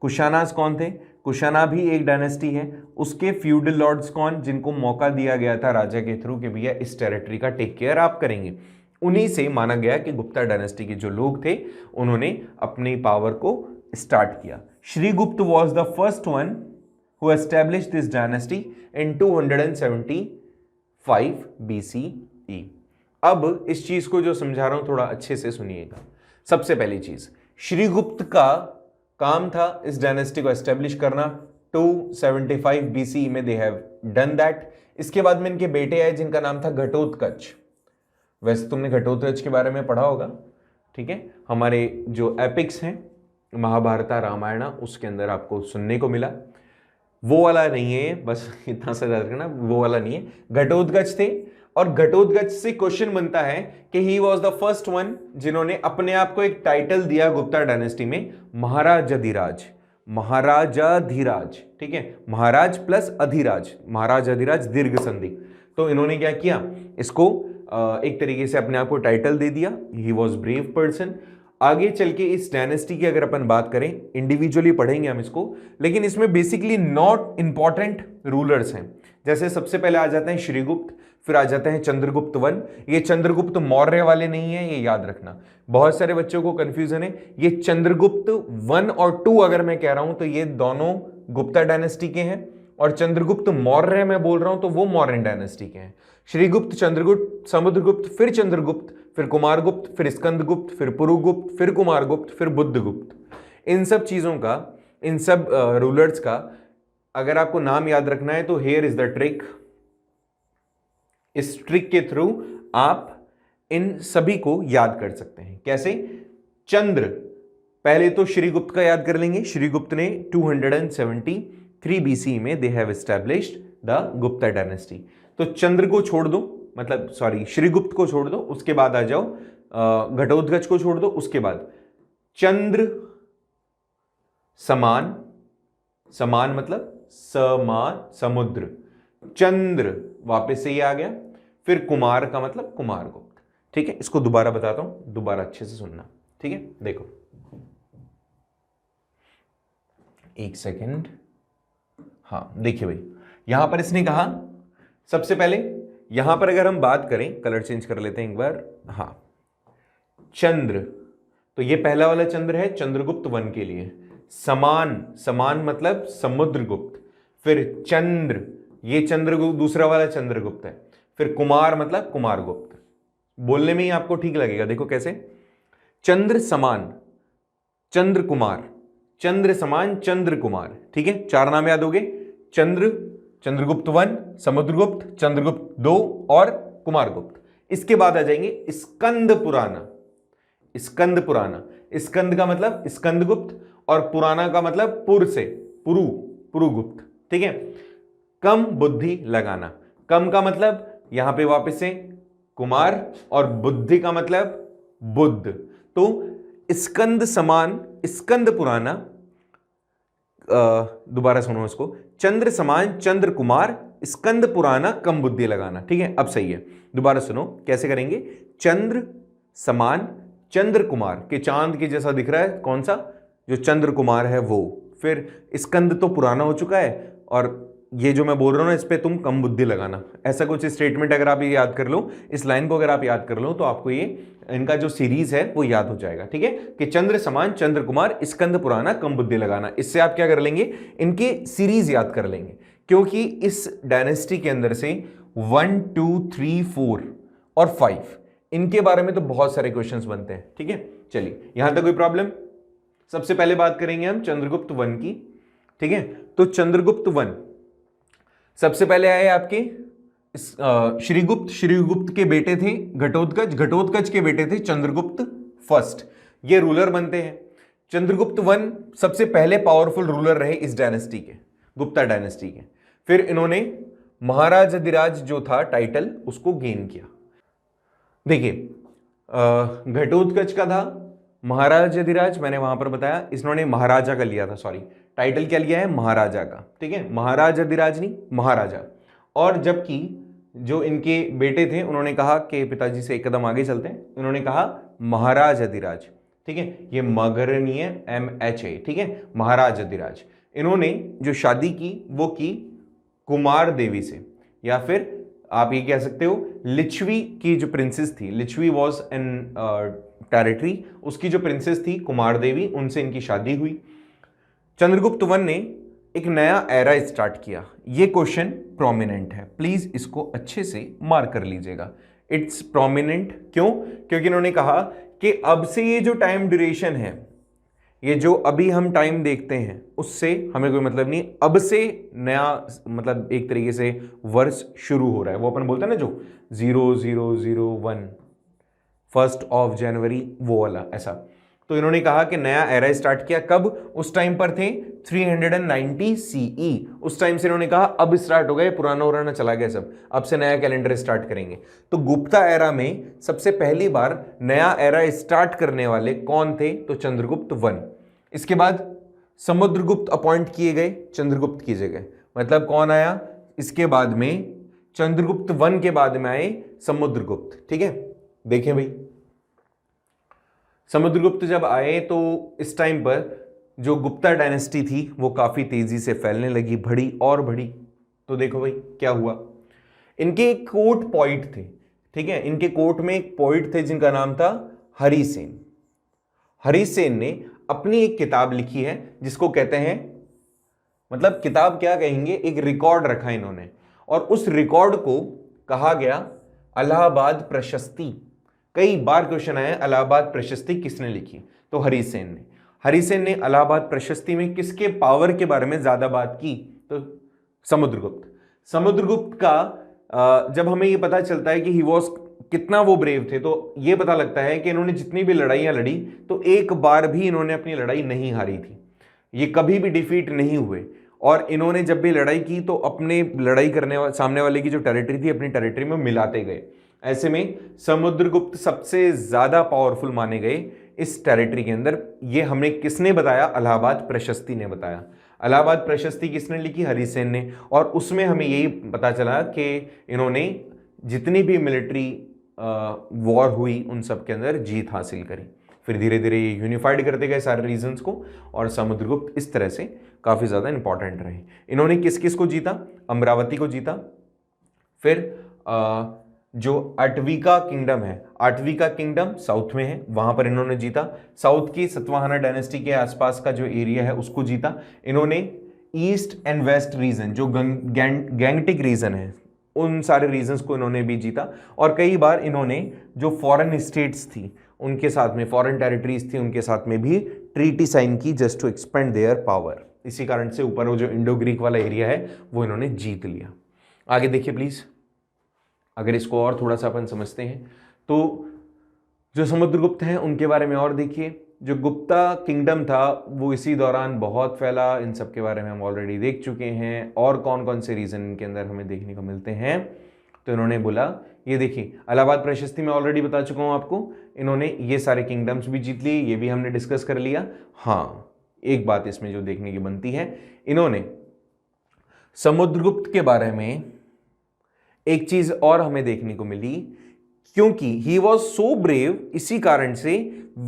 कुशानास कौन थे? कुशाना भी एक डायनेस्टी है। उसके फ्यूडल लॉर्ड्स कौन? जिनको मौका दिया गया था राजा के थ्रू कि भैया इस टेरिटरी का टेक केयर आप करेंगे। उन्हीं से माना गया कि गुप्ता डायनेस्टी के जो लोग थे उन्होंने अपनी पावर को स्टार्ट किया। Srigupta was the first one who established this dynasty in 275 BCE। अब इस चीज को जो समझा रहा हूं थोड़ा अच्छे से सुनिएगा। सबसे पहली चीज, श्रीगुप्त का काम था इस डायनेस्टी को एस्टेब्लिश करना। 275 BCE में दे हैव डन दैट। इसके बाद में इनके बेटे आए जिनका नाम था घटोत्कच। वैसे तुमने घटोत्कच के बारे में पढ़ा होगा, ठीक है, हमारे जो एपिक्स हैं महाभारत रामायण, उसके अंदर आपको सुनने को मिला। वो वाला नहीं है, बस इतना सा याद रखना, वो वाला नहीं है। घटोत्कच थे और घटोत्कच से क्वेश्चन बनता है कि ही वॉज द फर्स्ट वन जिन्होंने अपने आप को एक टाइटल दिया गुप्ता डायनेस्टी में, महाराजाधिराज। महाराजाधिराज, ठीक है, महाराज प्लस अधिराज, महाराजाधिराज दीर्घ संधि। तो इन्होंने क्या किया, इसको एक तरीके से अपने आप को टाइटल दे दिया। He was brave person. आगे चल के इस डायनेस्टी की अगर अपन बात करें, इंडिविजुअली पढ़ेंगे हम इसको, लेकिन इसमें बेसिकली नॉट इंपॉर्टेंट रूलर्स हैं। जैसे सबसे पहले आ जाते हैं श्रीगुप्त, फिर आ जाते हैं चंद्रगुप्त वन। ये चंद्रगुप्त मौर्य वाले नहीं है, ये याद रखना, बहुत सारे बच्चों को कंफ्यूजन है। ये चंद्रगुप्त 1 और 2 अगर मैं कह रहा हूं तो ये दोनों गुप्ता डायनेस्टी के हैं, और चंद्रगुप्त मौर्य मैं बोल रहा हूं तो वो मौर्यन डायनेस्टी के हैं। श्रीगुप्त, चंद्रगुप्त, समुद्रगुप्त, फिर चंद्रगुप्त, फिर कुमारगुप्त, फिर स्कंदगुप्त, फिर पुरुगुप्त, फिर कुमारगुप्त, फिर बुद्धगुप्त। इन सब चीजों का, इन सब रूलर्स का अगर आपको नाम याद रखना है तो हियर इज द ट्रिक। इस ट्रिक के थ्रू आप इन सभी को याद कर सकते हैं। कैसे? चंद्र, पहले तो श्रीगुप्त का याद कर लेंगे। श्रीगुप्त ने 273 BC में they have established the Gupta dynasty. तो चंद्र को छोड़ दो, मतलब सॉरी श्रीगुप्त को छोड़ दो, उसके बाद आ जाओ घटोत्कच को छोड़ दो, उसके बाद चंद्र समान, समान मतलब समान समुद्र, चंद्र वापस से ये आ गया, फिर कुमार का मतलब कुमारगुप्त। ठीक है, इसको दोबारा बताता हूं, दोबारा अच्छे से सुनना। ठीक है, देखो एक सेकेंड। हाँ देखिए भाई, यहां पर इसने कहा सबसे पहले, यहां पर अगर हम बात करें, कलर चेंज कर लेते हैं एक बार, हाँ चंद्र, तो ये पहला वाला चंद्र है चंद्रगुप्त वन के लिए। समान, समान मतलब समुद्रगुप्त, फिर चंद्र, ये चंद्रगुप्त दूसरा वाला चंद्रगुप्त है, फिर कुमार मतलब कुमारगुप्त। बोलने में ही आपको ठीक लगेगा, देखो कैसे, चंद्र समान चंद्र कुमार, चंद्र समान चंद्र कुमार। ठीक है, चार नाम याद हो गए, चंद्र, चंद्रगुप्त वन, समुद्रगुप्त, चंद्रगुप्त दो और कुमारगुप्त। इसके बाद आ जाएंगे स्कंद पुराना, स्कंद पुराना, स्कंद का मतलब स्कंदगुप्त और पुराना का मतलब पुर से पुरु, पुरुगुप्त। ठीक है, कम बुद्धि लगाना, कम का मतलब यहां पे वापस से कुमार और बुद्धि का मतलब बुद्ध। तो स्कंद समान स्कंद पुराना, दोबारा सुनो इसको, चंद्र समान चंद्र कुमार, स्कंद पुराना, कम बुद्धि लगाना। ठीक है, अब सही है, दोबारा सुनो कैसे करेंगे। चंद्र समान चंद्र कुमार, के चांद के जैसा दिख रहा है, कौन सा, जो चंद्र कुमार है वो, फिर स्कंद तो पुराना हो चुका है, और ये जो मैं बोल रहा हूं ना, इस पे तुम कम बुद्धि लगाना। ऐसा कुछ स्टेटमेंट अगर आप ये याद कर लो, इस लाइन को अगर आप याद कर लो, तो आपको ये इनका जो सीरीज है वो याद हो जाएगा। ठीक है, कि चंद्र समान चंद्र कुमार, स्कंद पुराना, कम बुद्धि लगाना। इससे आप क्या कर लेंगे, इनके सीरीज याद कर लेंगे, क्योंकि इस डायनेस्टी के अंदर से 1 2 3 4 और 5 इनके बारे में तो बहुत सारे क्वेश्चंस बनते हैं। ठीक है, चलिए यहां तक कोई प्रॉब्लम। सबसे पहले बात करेंगे हम चंद्रगुप्त वन की। ठीक है, तो चंद्रगुप्त वन सबसे पहले आए आपके श्रीगुप्त, श्रीगुप्त के बेटे थे घटोत्कच, घटोत्कच के बेटे थे चंद्रगुप्त फर्स्ट, ये रूलर बनते हैं। चंद्रगुप्त वन सबसे पहले पावरफुल रूलर रहे इस डायनेस्टी के, गुप्ता डायनेस्टी के। फिर इन्होंने महाराज अधिराज जो था टाइटल, उसको गेन किया। देखिए घटोत्कच का था महाराज अधिराज, मैंने वहां पर बताया, इन्होंने महाराजा का लिया था, सॉरी टाइटल क्या लिया है, महाराजा का। ठीक है, महाराज अधिराज नहीं, महाराजा। और जबकि जो इनके बेटे थे, उन्होंने कहा कि पिताजी से एक कदम आगे चलते हैं, उन्होंने कहा महाराज अधिराज। ठीक है, ये मगर नहीं है, MHA। ठीक है, महाराज अधिराज। इन्होंने जो शादी की वो की कुमार देवी से, या फिर आप ये कह सकते हो लिच्छवी की जो प्रिंसेस थी, लिच्छवी वॉज एन टेरिटरी, उसकी जो प्रिंसेस थी कुमार देवी, उनसे इनकी शादी हुई। चंद्रगुप्त वन ने एक नया एरा स्टार्ट किया। ये क्वेश्चन प्रोमिनेंट है, प्लीज इसको अच्छे से मार्क कर लीजिएगा। इट्स प्रोमिनेंट क्यों, क्योंकि इन्होंने कहा कि अब से ये जो टाइम ड्यूरेशन है, ये जो अभी हम टाइम देखते हैं उससे हमें कोई मतलब नहीं, अब से नया मतलब एक तरीके से वर्ष शुरू हो रहा है। वो अपन बोलते हैं ना जो 0001 1 जनवरी, वो वाला ऐसा। तो इन्होंने कहा कि नया एरा स्टार्ट किया। कब, उस टाइम पर थे 390 CE, उस टाइम से इन्होंने कहा अब स्टार्ट हो गया, पुराना उराना चला गया सब, अब से नया कैलेंडर स्टार्ट करेंगे। तो गुप्ता एरा में सबसे पहली बार नया एरा स्टार्ट करने वाले कौन थे, तो चंद्रगुप्त वन। इसके बाद समुद्रगुप्त अपॉइंट किए गए चंद्रगुप्त की जगह, मतलब कौन आया इसके बाद में, चंद्रगुप्त वन के बाद में आए समुद्रगुप्त। ठीक है, देखें भाई, समुद्रगुप्त जब आए तो इस टाइम पर जो गुप्ता डायनेस्टी थी वो काफी तेजी से फैलने लगी, बढ़ी और बढ़ी। तो देखो भाई क्या हुआ, इनके एक कोर्ट पोइट थे। ठीक है, इनके कोर्ट में एक पोइट थे जिनका नाम था हरिसेन। हरिसेन ने अपनी एक किताब लिखी है जिसको कहते हैं, मतलब किताब क्या कहेंगे, एक रिकॉर्ड रखा इन्होंने, और उस रिकॉर्ड को कहा गया इलाहाबाद प्रशस्ति। कई बार क्वेश्चन आया इलाहाबाद प्रशस्ति किसने लिखी, तो हरिसेन ने। हरिसेन ने इलाहाबाद प्रशस्ति में किसके पावर के बारे में ज्यादा बात की, तो समुद्रगुप्त। समुद्रगुप्त का जब हमें ये पता चलता है कि ही वॉज, कितना वो ब्रेव थे, तो ये पता लगता है कि इन्होंने जितनी भी लड़ाइयां लड़ी तो एक बार भी इन्होंने अपनी लड़ाई नहीं हारी थी, ये कभी भी डिफीट नहीं हुए। और इन्होंने जब भी लड़ाई की तो अपने लड़ाई करने सामने वाले की जो टेरिटरी थी अपनी टेरिटरी में मिलाते गए। ऐसे में समुद्रगुप्त सबसे ज्यादा पावरफुल माने गए इस टेरिटरी के अंदर। ये हमें किसने बताया? इलाहाबाद प्रशस्ति ने बताया। इलाहाबाद प्रशस्ति किसने लिखी? हरिसेन ने। और उसमें हमें यही पता चला कि इन्होंने जितनी भी मिलिट्री वॉर हुई उन सब के अंदर जीत हासिल करी। फिर धीरे धीरे ये यूनिफाइड करते गए सारे रीजन्स को, और समुद्रगुप्त इस तरह से काफी ज्यादा इंपॉर्टेंट रहे। इन्होंने किस किस को जीता? अमरावती को जीता। फिर जो अटविका किंगडम है, अटविका किंगडम साउथ में है, वहां पर इन्होंने जीता। साउथ की सतवाहना डायनेस्टी के आसपास का जो एरिया है उसको जीता इन्होंने। ईस्ट एंड वेस्ट रीजन जो गैंगटिक रीजन है उन सारे रीजन्स को इन्होंने भी जीता। और कई बार इन्होंने जो फॉरेन स्टेट्स थी उनके साथ में, फॉरेन टेरिटरीज थी उनके साथ में भी ट्रीटी साइन की, just to expand their power. इसी कारण से ऊपर वो जो इंडो ग्रीक वाला एरिया है वो इन्होंने जीत लिया। आगे देखिए प्लीज। अगर इसको और थोड़ा सा अपन समझते हैं तो जो समुद्रगुप्त हैं उनके बारे में और देखिए। जो गुप्ता किंगडम था वो इसी दौरान बहुत फैला, इन सब के बारे में हम ऑलरेडी देख चुके हैं। और कौन कौन से रीजन इनके अंदर हमें देखने को मिलते हैं? तो इन्होंने बोला, ये देखिए इलाहाबाद प्रशस्ति में ऑलरेडी बता चुका हूं आपको, इन्होंने ये सारे किंगडम्स भी जीत लिए, ये भी हमने डिस्कस कर लिया। हाँ, एक बात इसमें जो देखने की बनती है, इन्होंने समुद्रगुप्त के बारे में एक चीज और हमें देखने को मिली, क्योंकि ही वॉज सो ब्रेव, इसी कारण से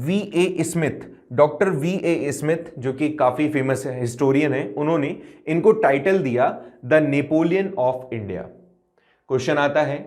V.A. Smith, doctor V.A. Smith जो कि काफी फेमस हिस्टोरियन है, उन्होंने इनको टाइटल दिया the Napoleon of India. Question आता है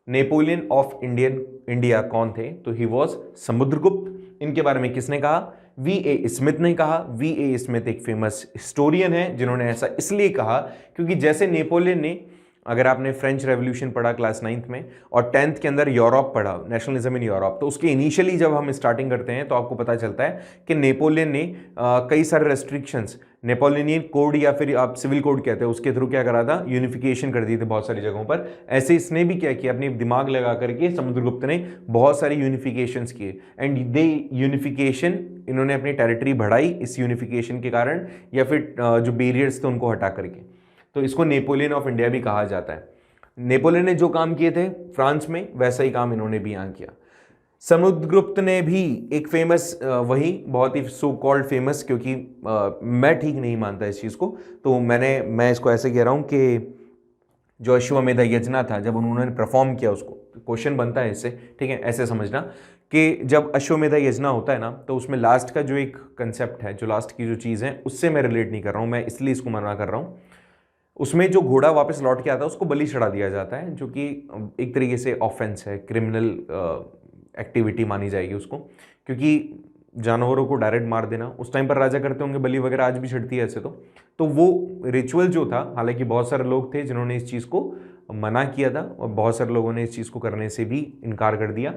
नेपोलियन ऑफ इंडिया कौन थे? तो ही वॉज समुद्रगुप्त। इनके बारे में किसने कहा? V.A. स्मिथ ने कहा। V.A. स्मिथ एक फेमस हिस्टोरियन है जिन्होंने ऐसा इसलिए कहा क्योंकि जैसे नेपोलियन ने, अगर आपने फ्रेंच रेवोल्यूशन पढ़ा क्लास 9th में और 10th के अंदर यूरोप पढ़ा, नेशनलिज्म इन यूरोप, तो उसके इनिशियली जब हम स्टार्टिंग करते हैं तो आपको पता चलता है कि नेपोलियन ने कई सारे रेस्ट्रिक्शंस, नेपोलियन कोड या फिर आप सिविल कोड कहते हैं, उसके थ्रू क्या करा था? यूनिफिकेशन कर दी थी बहुत सारी जगहों पर। ऐसे इसने भी क्या किया? अपनी दिमाग लगा करके समुद्रगुप्त ने बहुत सारी यूनिफिकेशंस किए, एंड दे यूनिफिकेशन, इन्होंने अपनी टेरिटरी बढ़ाई इस यूनिफिकेशन के कारण, या फिर जो बैरियर्स थे उनको हटा करके। तो इसको नेपोलियन ऑफ इंडिया भी कहा जाता है। नेपोलियन ने जो काम किए थे फ्रांस में, वैसा ही काम इन्होंने भी यहाँ किया। समुद्रगुप्त ने भी एक फेमस, वही बहुत ही सो कॉल्ड फेमस, क्योंकि मैं ठीक नहीं मानता इस चीज़ को, तो मैं इसको ऐसे कह रहा हूँ कि जो अश्वमेध यज्ञ था जब उन्होंने परफॉर्म किया, उसको क्वेश्चन बनता है इससे, ठीक है, ऐसे समझना कि जब अश्वमेध यज्ञ होता है ना, तो उसमें लास्ट का जो एक कंसेप्ट है, जो लास्ट की जो चीज़ है, उससे मैं रिलेट नहीं कर रहा हूँ, मैं इसलिए इसको मना कर रहा हूँ। उसमें जो घोड़ा वापस लौट के आता है उसको बलि चढ़ा दिया जाता है, जो कि एक तरीके से ऑफेंस है, क्रिमिनल एक्टिविटी मानी जाएगी उसको, क्योंकि जानवरों को डायरेक्ट मार देना उस टाइम पर राजा करते होंगे, बलि वगैरह आज भी चढ़ती है ऐसे तो वो रिचुअल जो था, हालांकि बहुत सारे लोग थे जिन्होंने इस चीज़ को मना किया था और बहुत सारे लोगों ने इस चीज़ को करने से भी इनकार कर दिया।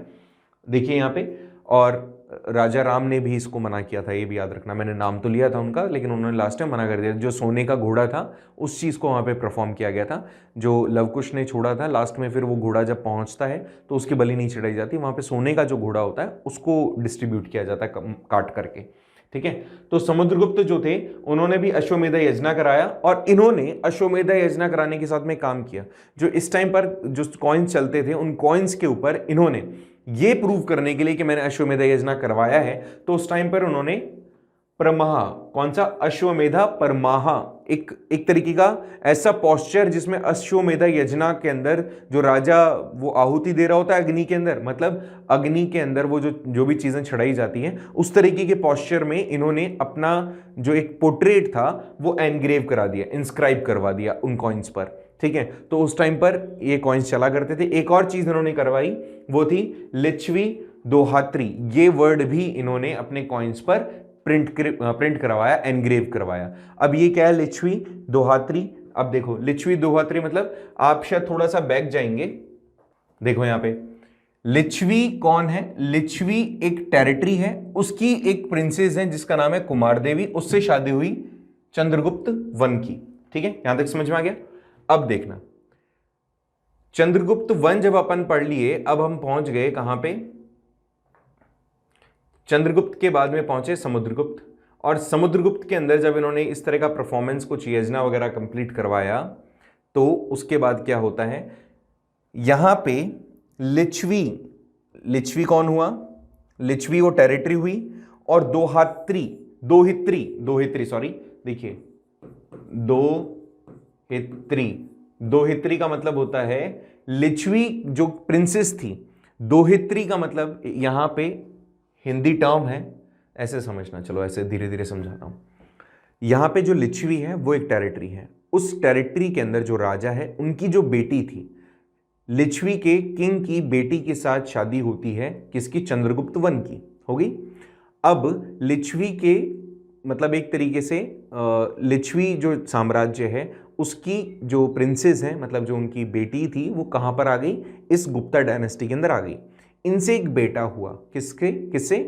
देखिए यहाँ पे, और राजा राम ने भी इसको मना किया था, ये भी याद रखना। मैंने नाम तो लिया था उनका, लेकिन उन्होंने लास्ट टाइम मना कर दिया। जो सोने का घोड़ा था उस चीज़ को वहाँ पे परफॉर्म किया गया था, जो लवकुश ने छोड़ा था लास्ट में। फिर वो घोड़ा जब पहुँचता है तो उसकी बलि नहीं चढ़ाई जाती, वहाँ पे सोने का जो घोड़ा होता है उसको डिस्ट्रीब्यूट किया जाता है काट करके, ठीक है। तो समुद्रगुप्त जो थे उन्होंने भी अश्वमेध यज्ञ कराया, और इन्होंने अश्वमेध यज्ञ कराने के साथ में काम किया। जो इस टाइम पर जो कॉइन्स चलते थे उन कॉइन्स के ऊपर इन्होंने ये प्रूव करने के लिए कि मैंने अश्वमेध यज्ञ करवाया है, तो उस टाइम पर उन्होंने परमाहा, कौन सा? अश्वमेधा परमाहा, एक तरीके का ऐसा पोस्चर जिसमें अश्वमेध यज्ञ के अंदर जो राजा वो आहुति दे रहा होता है अग्नि के अंदर, मतलब अग्नि के अंदर वो जो भी चीजें चढ़ाई जाती हैं, उस तरीके के पोस्चर में इन्होंने अपना जो एक पोर्ट्रेट था वो एनग्रेव करा दिया, इंस्क्राइब करवा दिया उन कॉइन्स पर, ठीक है। तो उस टाइम पर ये कॉइन्स चला करते थे। एक और चीज इन्होंने करवाई, वो थी लिच्छवी दोहात्री। ये वर्ड भी इन्होंने अपने कॉइन्स पर प्रिंट करवाया, एनग्रेव करवाया। अब ये क्या है? लिच्छवी दोहात्री। अब देखो, लिच्छवी दोहात्री मतलब, आप शायद थोड़ा सा बैक जाएंगे, देखो यहां पे लिच्छवी कौन है? लिच्छवी एक टेरिटरी है, उसकी एक प्रिंसेस है जिसका नाम है कुमार देवी, उससे शादी हुई चंद्रगुप्त वन की, ठीक है। यहां तक समझ में आ गया? अब देखना, चंद्रगुप्त वन जब अपन पढ़ लिए, अब हम पहुंच गए कहां पे? चंद्रगुप्त के बाद में पहुंचे समुद्रगुप्त, और समुद्रगुप्त के अंदर जब इन्होंने इस तरह का परफॉर्मेंस कुछ योजना वगैरह कंप्लीट करवाया तो उसके बाद क्या होता है, यहां पे लिच्छवी, लिच्छवी कौन हुआ, लिच्छवी वो टेरिटरी हुई, और दोहित्री सॉरी, देखिए दोहित्री का मतलब होता है लिच्छवी जो प्रिंसेस थी, दोहित्री का मतलब यहां पे हिंदी टर्म है, ऐसे समझना, चलो ऐसे धीरे धीरे समझाता हूं। यहां पे जो लिच्छवी है वो एक टेरिटरी है, उस टेरिटरी के अंदर जो राजा है उनकी जो बेटी थी, लिच्छवी के किंग की बेटी के साथ शादी होती है, किसकी, चंद्रगुप्त वन की होगी। अब लिच्छवी के मतलब एक तरीके से लिच्छवी जो साम्राज्य है उसकी जो प्रिंसेस है, मतलब जो उनकी बेटी थी, वो कहां पर आ गई, इस गुप्ता डायनेस्टी के अंदर आ गई। इनसे एक बेटा हुआ, किससे,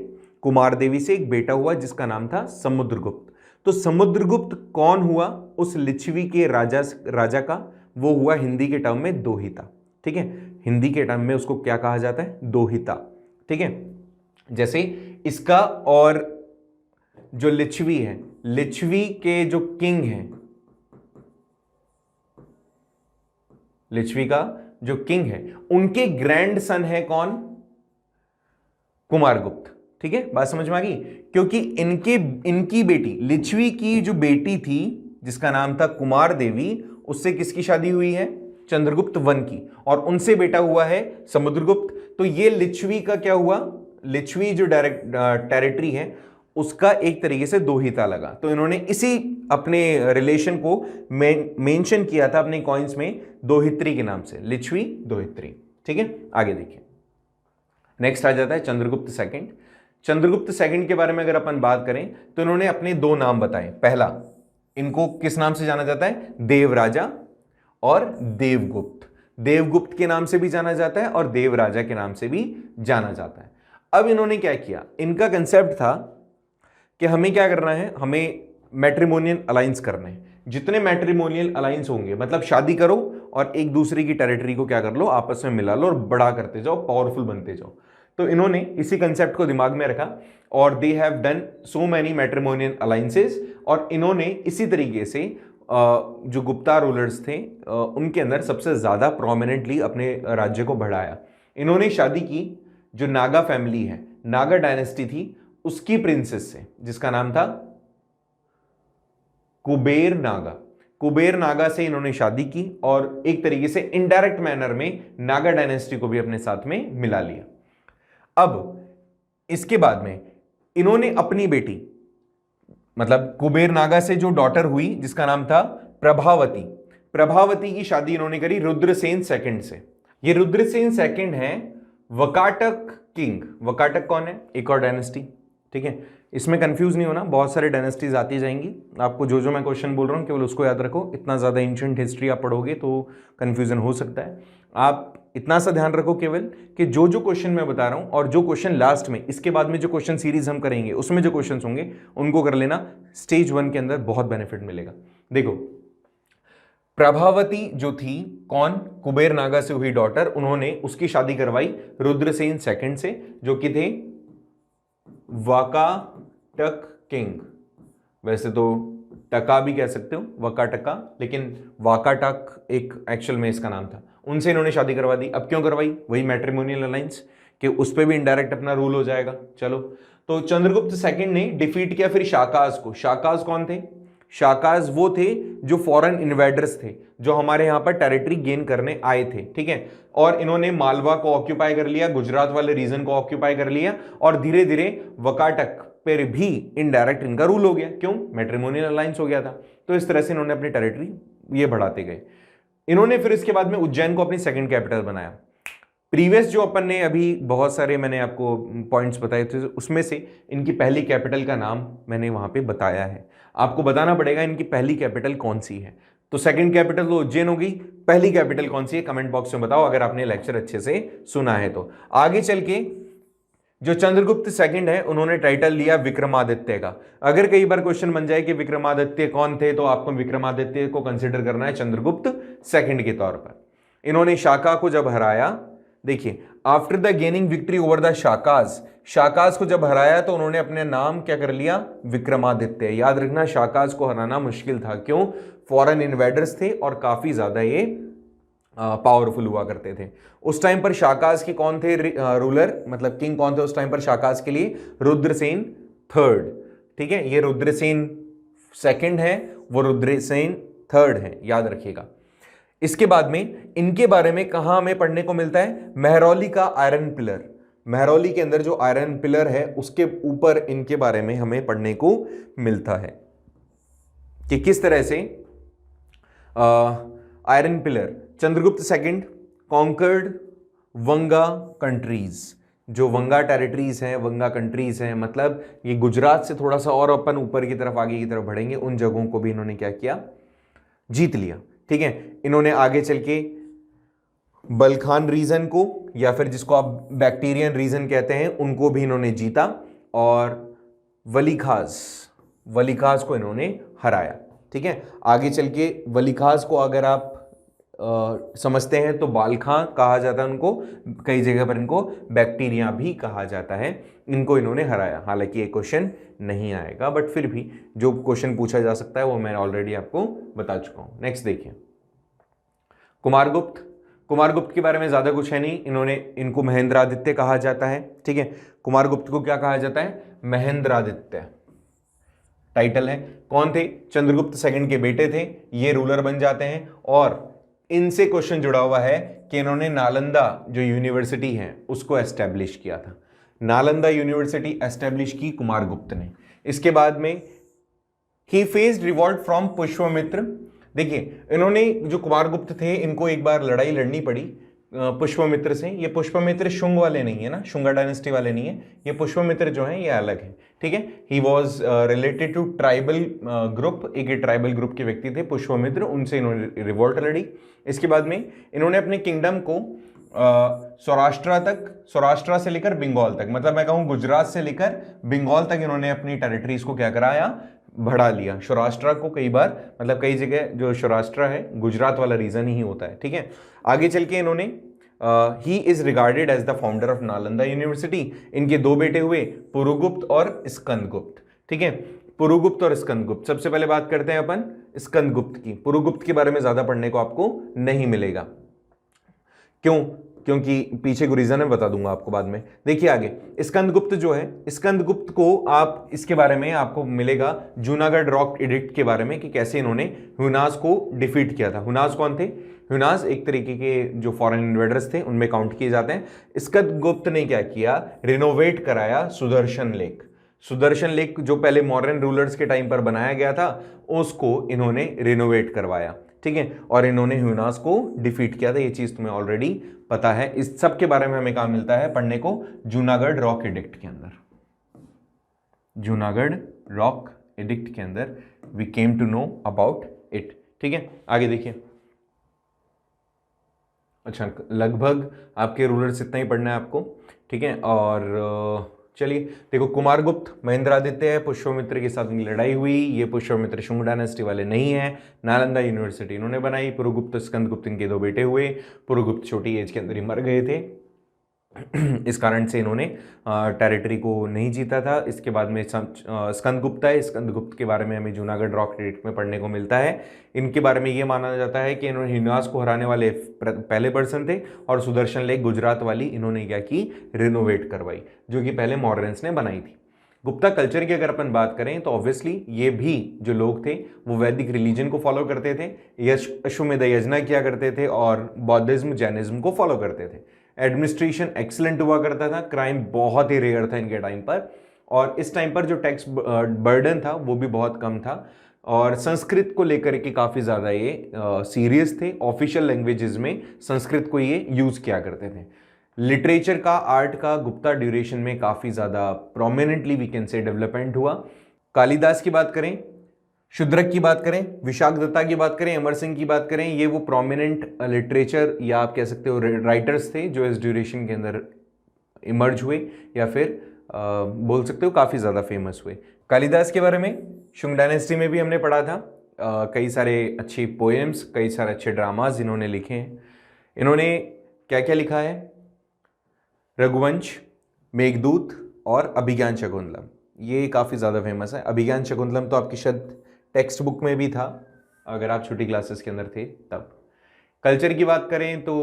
कुमार देवी से एक बेटा हुआ जिसका नाम था समुद्रगुप्त। तो समुद्रगुप्त कौन हुआ, उस लिच्छवी के राजा का, वो हुआ हिंदी के टर्म में दोहिता। ठीक है, हिंदी के टर्म में उसको क्या कहा जाता है, दोहिता। ठीक है, जैसे इसका, और जो लिच्छवी है, लिच्छवी के जो किंग हैं, लिच्छवी का जो किंग है उनके ग्रैंड सन है कौन, कुमारगुप्त। ठीक है, बात समझ में आ गई, क्योंकि इनकी बेटी, लिच्छवी की जो बेटी थी जिसका नाम था कुमार देवी, उससे किसकी शादी हुई है, चंद्रगुप्त वन की, और उनसे बेटा हुआ है समुद्रगुप्त। तो ये लिच्छवी का क्या हुआ, लिच्छवी जो टेरिटरी है उसका एक तरीके से दोहिता लगा। तो इन्होंने इसी अपने रिलेशन को मेंशन किया था अपने कॉइन्स में दोहित्री के नाम से, लिच्छवी दोहित्री। ठीक है, आगे देखिए, नेक्स्ट आ जाता है चंद्रगुप्त सेकंड। चंद्रगुप्त सेकंड के बारे में अगर अपन बात करें तो इन्होंने अपने दो नाम बताए। पहला, इनको किस नाम से जाना जाता है, देवराजा और देवगुप्त। देवगुप्त के नाम से भी जाना जाता है और देवराजा के नाम से भी जाना जाता है। अब इन्होंने क्या किया, इनका कंसेप्ट था कि हमें क्या करना है, हमें मैट्रिमोनियल अलायंस करने हैं। जितने मैट्रिमोनियल अलायंस होंगे, मतलब शादी करो और एक दूसरे की टेरिटरी को क्या कर लो, आपस में मिला लो और बड़ा करते जाओ, पावरफुल बनते जाओ। तो इन्होंने इसी कंसेप्ट को दिमाग में रखा और they have done so many matrimonial alliances. और इन्होंने इसी तरीके से जो गुप्ता रूलर्स थे उनके अंदर सबसे ज्यादा प्रोमिनेंटली अपने राज्य को बढ़ाया। इन्होंने शादी की जो नागा फैमिली है, नागा डायनेस्टी थी, उसकी प्रिंसेस से, जिसका नाम था कुबेर नागा। कुबेर नागा से इन्होंने शादी की और एक तरीके से इनडायरेक्ट मैनर में नागा डायनेस्टी को भी अपने साथ में मिला लिया। अब इसके बाद में इन्होंने अपनी बेटी, मतलब कुबेर नागा से जो डॉटर हुई जिसका नाम था प्रभावती, प्रभावती की शादी इन्होंने करी रुद्रसेन सेकंड से। ये रुद्रसेन सेकंड है वकाटक किंग। वकाटक कौन है, एक और डायनेस्टी। ठीक है, इसमें कंफ्यूज नहीं होना, बहुत सारे डायनेस्टीज आती जाएंगी। आपको जो जो मैं क्वेश्चन बोल रहा हूं केवल उसको याद रखो, इतना ज्यादा एंशिएंट हिस्ट्री आप पढ़ोगे तो कंफ्यूजन हो सकता है। आप इतना सा ध्यान रखो केवल कि जो जो क्वेश्चन मैं बता रहा हूं और जो क्वेश्चन लास्ट में, इसके बाद में जो क्वेश्चन सीरीज हम करेंगे उसमें जो क्वेश्चन होंगे उनको कर लेना। स्टेज 1 के अंदर बहुत बेनिफिट मिलेगा। देखो, प्रभावती जो थी कौन, कुबेर नागा से हुई डॉटर, उन्होंने उसकी शादी करवाई रुद्रसेन सेकंड से, जो कि थे वाकाटक किंग। वैसे तो टका भी कह सकते हो, वकाटका, लेकिन वाकाटक एक एक्चुअल में इसका नाम था। उनसे इन्होंने शादी करवा दी। अब क्यों करवाई, वही मैट्रिमोनियल अलायंस, कि उस पर भी इनडायरेक्ट अपना रूल हो जाएगा। चलो, तो चंद्रगुप्त सेकंड ने डिफीट किया फिर शाकाज को। शाकाज कौन थे, शाकाज वो थे जो फॉरेन इन्वेडर्स थे, जो हमारे यहां पर टेरिटरी गेन करने आए थे। ठीक है, और इन्होंने मालवा को ऑक्यूपाई कर लिया, गुजरात वाले रीजन को ऑक्यूपाई कर लिया, और धीरे धीरे वकाटक पर भी इनडायरेक्ट इनका रूल हो गया। क्यों, मैट्रिमोनियल अलायंस हो गया था। तो इस तरह से इन्होंने अपनी टेरिटरी ये बढ़ाते गए। इन्होंने फिर इसके बाद में उज्जैन को अपनी सेकंड कैपिटल बनाया। प्रीवियस जो अपन ने अभी बहुत सारे मैंने आपको पॉइंट्स बताए थे, उसमें से इनकी पहली कैपिटल का नाम मैंने वहां पे बताया है। आपको बताना पड़ेगा इनकी पहली कैपिटल कौन सी है। तो सेकंड कैपिटल तो उज्जैन होगी, पहली कैपिटल कौन सी है कमेंट बॉक्स में बताओ, अगर आपने लेक्चर अच्छे से सुना है तो। आगे चल के जो चंद्रगुप्त सेकंड है उन्होंने टाइटल लिया विक्रमादित्य का। अगर कई बार क्वेश्चन बन जाए कि विक्रमादित्य कौन थे, तो आपको विक्रमादित्य को कंसिडर करना है चंद्रगुप्त सेकंड के तौर पर। इन्होंने शाका को जब हराया, देखिए after the gaining victory over the Shakas, Shakas को जब हराया तो उन्होंने अपने नाम क्या कर लिया, विक्रमादित्य। याद रखना शाकाज को हराना मुश्किल था, क्यों, फॉरेन इन्वेडर्स थे और काफी ज्यादा ये पावरफुल हुआ करते थे। उस टाइम पर शाकाज के कौन थे रूलर, मतलब किंग कौन थे उस टाइम पर शाकाज के लिए, रुद्रसेन थर्ड। ठीक है, ये रुद्रसेन सेकंड है, वो रुद्रसेन थर्ड है, याद रखिएगा। इसके बाद में इनके बारे में कहां हमें पढ़ने को मिलता है, महरौली का आयरन पिलर, महरौली के अंदर जो आयरन पिलर है उसके ऊपर इनके बारे में हमें पढ़ने को मिलता है कि किस तरह से iron pillar, Chandragupta second conquered Vanga countries, जो वंगा टेरिटरीज हैं, वंगा कंट्रीज हैं, मतलब ये गुजरात से थोड़ा सा और अपन ऊपर की तरफ आगे की तरफ बढ़ेंगे, उन जगहों को भी इन्होंने क्या किया, जीत लिया। ठीक है, इन्होंने आगे चल के बलखान रीजन को, या फिर जिसको आप बैक्टीरियन रीजन कहते हैं, उनको भी इन्होंने जीता, और वलीखास को इन्होंने हराया। ठीक है, आगे चल के वलीखास को अगर आप समझते हैं तो बालखां कहा जाता है उनको, कई जगह पर इनको बैक्टीरिया भी कहा जाता है, इनको इन्होंने हराया। हालांकि ये क्वेश्चन नहीं आएगा, बट फिर भी जो क्वेश्चन पूछा जा सकता है वो मैं ऑलरेडी आपको बता चुका हूं। नेक्स्ट देखिए, कुमारगुप्त, कुमारगुप्त के बारे में ज्यादा कुछ है नहीं, इनको महेंद्रादित्य कहा जाता है। ठीक है, कुमारगुप्त को क्या कहा जाता है, महेंद्रादित्य टाइटल है। कौन थे, चंद्रगुप्त सेकंड के बेटे थे, ये रूलर बन जाते हैं। और इनसे क्वेश्चन जुड़ा हुआ है कि इन्होंने नालंदा जो यूनिवर्सिटी है उसको एस्टेब्लिश किया था, नालंदा यूनिवर्सिटी एस्टेब्लिश की कुमारगुप्त ने। इसके बाद में he faced revolt from Pushyamitra. देखिए, इन्होंने जो कुमारगुप्त थे इनको एक बार लड़ाई लड़नी पड़ी पुष्पमित्र से। ये पुष्पमित्र शुंग वाले नहीं है ना, शुंगा डायनेस्टी वाले नहीं है, ये पुष्पमित्र जो है ये अलग है। ठीक है, he was related to tribal group, एक ट्राइबल ग्रुप के व्यक्ति थे पुष्पमित्र, उनसे इन्होंने रिवोल्ट लड़ी। इसके बाद में इन्होंने अपने किंगडम को सौराष्ट्र से लेकर बंगाल तक, मतलब मैं कहूं गुजरात से लेकर बंगाल तक इन्होंने अपनी टेरिटरीज को क्या कराया, बढ़ा लिया। सौराष्ट्र को कई बार, मतलब कई जगह जो सौराष्ट्र है गुजरात वाला रीजन ही होता है। ठीक है, आगे चल के इन्होंने he is regarded as the founder of Nalanda university. इनके दो बेटे हुए, पुरुगुप्त और स्कंदगुप्त। ठीक है, पुरुगुप्त और स्कंदगुप्त। सबसे पहले बात करते हैं अपन स्कंदगुप्त की। पुरुगुप्त के बारे में ज्यादा पढ़ने को आपको नहीं मिलेगा, क्यों, क्योंकि पीछे को रीजन है, बता दूंगा आपको बाद में। देखिए आगे, स्कंदगुप्त जो है, स्कंदगुप्त को आप इसके बारे में आपको मिलेगा जूनागढ़ रॉक एडिक्ट के बारे में, कि कैसे इन्होंने ह्यूनास को डिफीट किया था। ह्यूनास कौन थे, ह्यूनास एक तरीके के जो फॉरेन इन्वेडर्स थे उनमें काउंट किए जाते हैं। स्कंदगुप्त ने क्या किया, रिनोवेट कराया सुदर्शन लेक। सुदर्शन लेक जो पहले मॉडर्न रूलर्स के टाइम पर बनाया गया था, उसको इन्होंने रिनोवेट करवाया। ठीक है, और इन्होंने ह्यूनास को डिफीट किया था, ये चीज तुम्हें ऑलरेडी पता है। इस सब के बारे में हमें कहा मिलता है पढ़ने को, जूनागढ़ रॉक एडिक्ट के अंदर। जूनागढ़ रॉक एडिक्ट के अंदर we came to know about it. ठीक है, आगे देखिए। अच्छा, लगभग आपके रूलर्स इतना ही पढ़ना है आपको। ठीक है, और चलिए देखो, कुमारगुप्त महेंद्रादित्य है, पुष्पमित्र के साथ उनकी लड़ाई हुई, ये पुष्पमित्र शुंग डायनेस्टी वाले नहीं है, नालंदा यूनिवर्सिटी इन्होंने बनाई। पुरुगुप्त स्कंदगुप्त इनके दो बेटे हुए, पुरुगुप्त छोटी एज के अंदर ही मर गए थे, इस कारण से इन्होंने टेरिटरी को नहीं जीता था। इसके बाद में स्कंदगुप्त है, स्कंदगुप्त के बारे में हमें जूनागढ़ रॉक एडिक्ट में पढ़ने को मिलता है। इनके बारे में ये माना जाता है कि इन्होंने ह्यूनास को हराने वाले पहले पर्सन थे, और सुदर्शन लेक गुजरात वाली इन्होंने क्या की, रिनोवेट करवाई, जो कि पहले मॉडर्न्स ने बनाई थी। गुप्ता कल्चर की अगर अपन बात करें तो ऑब्वियसली ये भी जो लोग थे वो वैदिक रिलीजन को फॉलो करते थे, अश्वमेध यज्ञ किया करते थे, और बौद्धिज्म जैनिज्म को फॉलो करते थे। एडमिनिस्ट्रेशन एक्सीलेंट हुआ करता था, क्राइम बहुत ही रेयर था इनके टाइम पर, और इस टाइम पर जो टैक्स बर्डन था वो भी बहुत कम था, और संस्कृत को लेकर के काफ़ी ज़्यादा ये सीरियस थे। ऑफिशियल लैंग्वेजेस में संस्कृत को ये यूज़ किया करते थे। लिटरेचर का, आर्ट का गुप्ता ड्यूरेशन में काफ़ी ज़्यादा prominently we can say development हुआ। कालिदास की बात करें, शूद्रक की बात करें, विशाखदत्ता की बात करें, अमर सिंह की बात करें, ये वो प्रोमिनेंट लिटरेचर या आप कह सकते हो राइटर्स थे जो इस ड्यूरेशन के अंदर इमर्ज हुए, या फिर बोल सकते हो काफ़ी ज़्यादा फेमस हुए। कालिदास के बारे में शुंग डायनेस्टी में भी हमने पढ़ा था, कई सारे अच्छी पोएम्स, कई सारे अच्छे ड्रामाज इन्होंने लिखे हैं। इन्होंने क्या क्या लिखा है, रघुवंश, मेघदूत और अभिज्ञान शकुंतलम, ये काफ़ी ज़्यादा फेमस है। अभिज्ञान शकुंतलम तो आपकी शायद टेक्स्ट बुक में भी था अगर आप छोटी क्लासेस के अंदर थे तब। कल्चर की बात करें तो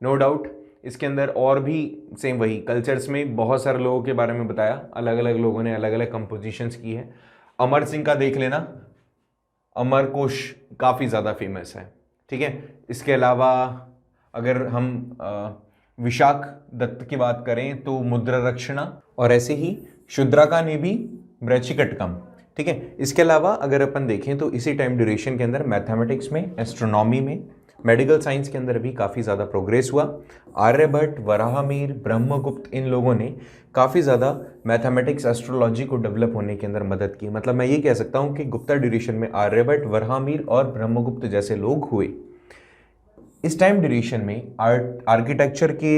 नो डाउट इसके अंदर और भी सेम वही कल्चर्स में बहुत सारे लोगों के बारे में बताया, अलग अलग लोगों ने अलग अलग कंपोजिशंस की है। अमर सिंह का देख लेना, अमर कोश काफ़ी ज़्यादा फेमस है, ठीक है। इसके अलावा अगर हम विशाख दत्त की बात करें तो मुद्रा रक्षणा, और ऐसे ही शुद्राका ने भी ब्रैचिकटकम, ठीक है। इसके अलावा अगर अपन देखें तो इसी टाइम ड्यूरेशन के अंदर मैथमेटिक्स में, एस्ट्रोनॉमी में, मेडिकल साइंस के अंदर भी काफ़ी ज़्यादा प्रोग्रेस हुआ। आर्यभट्ट, वराहमिहिर, ब्रह्मगुप्त, इन लोगों ने काफ़ी ज़्यादा मैथमेटिक्स, एस्ट्रोलॉजी को डेवलप होने के अंदर मदद की। मतलब मैं ये कह सकता हूँ कि गुप्ता ड्यूरेशन में आर्यभट्ट, वराहमिहिर और ब्रह्मगुप्त जैसे लोग हुए। इस टाइम ड्यूरेशन में आर्किटेक्चर के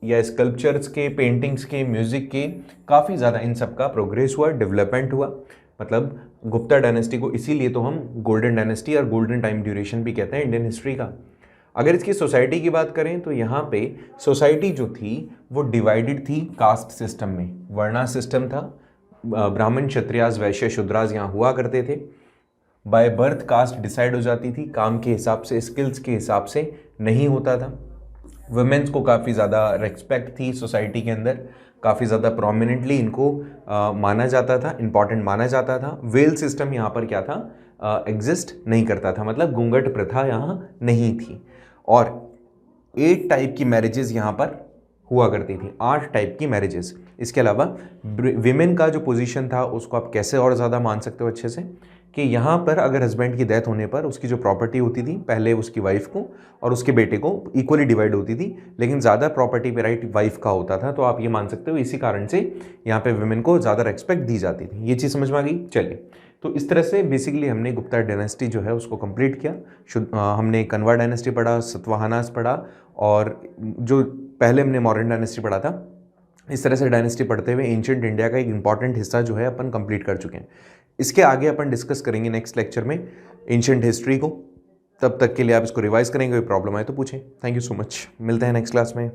या स्कल्पचर्स के, पेंटिंग्स के, म्यूज़िक के काफ़ी ज़्यादा इन सब का प्रोग्रेस हुआ, डेवलपमेंट हुआ। मतलब गुप्ता डायनेस्टी को इसीलिए तो हम गोल्डन डायनेस्टी और गोल्डन टाइम ड्यूरेशन भी कहते हैं इंडियन हिस्ट्री का। अगर इसकी सोसाइटी की बात करें तो यहाँ पे सोसाइटी जो थी वो डिवाइडेड थी कास्ट सिस्टम में, वर्णा सिस्टम था। ब्राह्मण, क्षत्रियास, वैश्य, शूद्रास यहाँ हुआ करते थे। बाय बर्थ कास्ट डिसाइड हो जाती थी, काम के हिसाब से, स्किल्स के हिसाब से नहीं होता था। वुमेन्स को काफ़ी ज़्यादा रेस्पेक्ट थी सोसाइटी के अंदर, काफ़ी ज़्यादा प्रोमिनेंटली इनको माना जाता था, इम्पॉर्टेंट माना जाता था। वेल सिस्टम यहाँ पर क्या था, एग्जिस्ट नहीं करता था, मतलब घूंघट प्रथा यहाँ नहीं थी। और 8 टाइप की मैरिजेस यहाँ पर हुआ करती थी, 8 टाइप की मैरिजेस। इसके अलावा विमेन का जो पोजीशन था उसको आप कैसे और ज़्यादा मान सकते हो अच्छे से, कि यहाँ पर अगर हस्बैंड की डेथ होने पर उसकी जो प्रॉपर्टी होती थी पहले उसकी वाइफ को और उसके बेटे को इक्वली डिवाइड होती थी, लेकिन ज़्यादा प्रॉपर्टी पे राइट वाइफ का होता था। तो आप ये मान सकते हो इसी कारण से यहाँ पे वुमेन को ज़्यादा रेस्पेक्ट दी जाती थी। ये चीज़ समझ में आ गई? चलिए, तो इस तरह से बेसिकली हमने गुप्ता डायनेस्टी जो है उसको कंप्लीट किया। हमने कन्वा डायनेस्टी पढ़ा, सतवाहनास पढ़ा, और जो पहले हमने मौर्यन डायनेस्टी पढ़ा था। इस तरह से डायनेस्टी पढ़ते हुए एंशिएंट इंडिया का एक इंपॉर्टेंट हिस्सा जो है अपन कंप्लीट कर चुके हैं। इसके आगे अपन डिस्कस करेंगे नेक्स्ट लेक्चर में एंशिएंट हिस्ट्री को। तब तक के लिए आप इसको रिवाइज करेंगे, कोई प्रॉब्लम आए तो पूछें। थैंक यू सो मच, मिलते हैं नेक्स्ट क्लास में।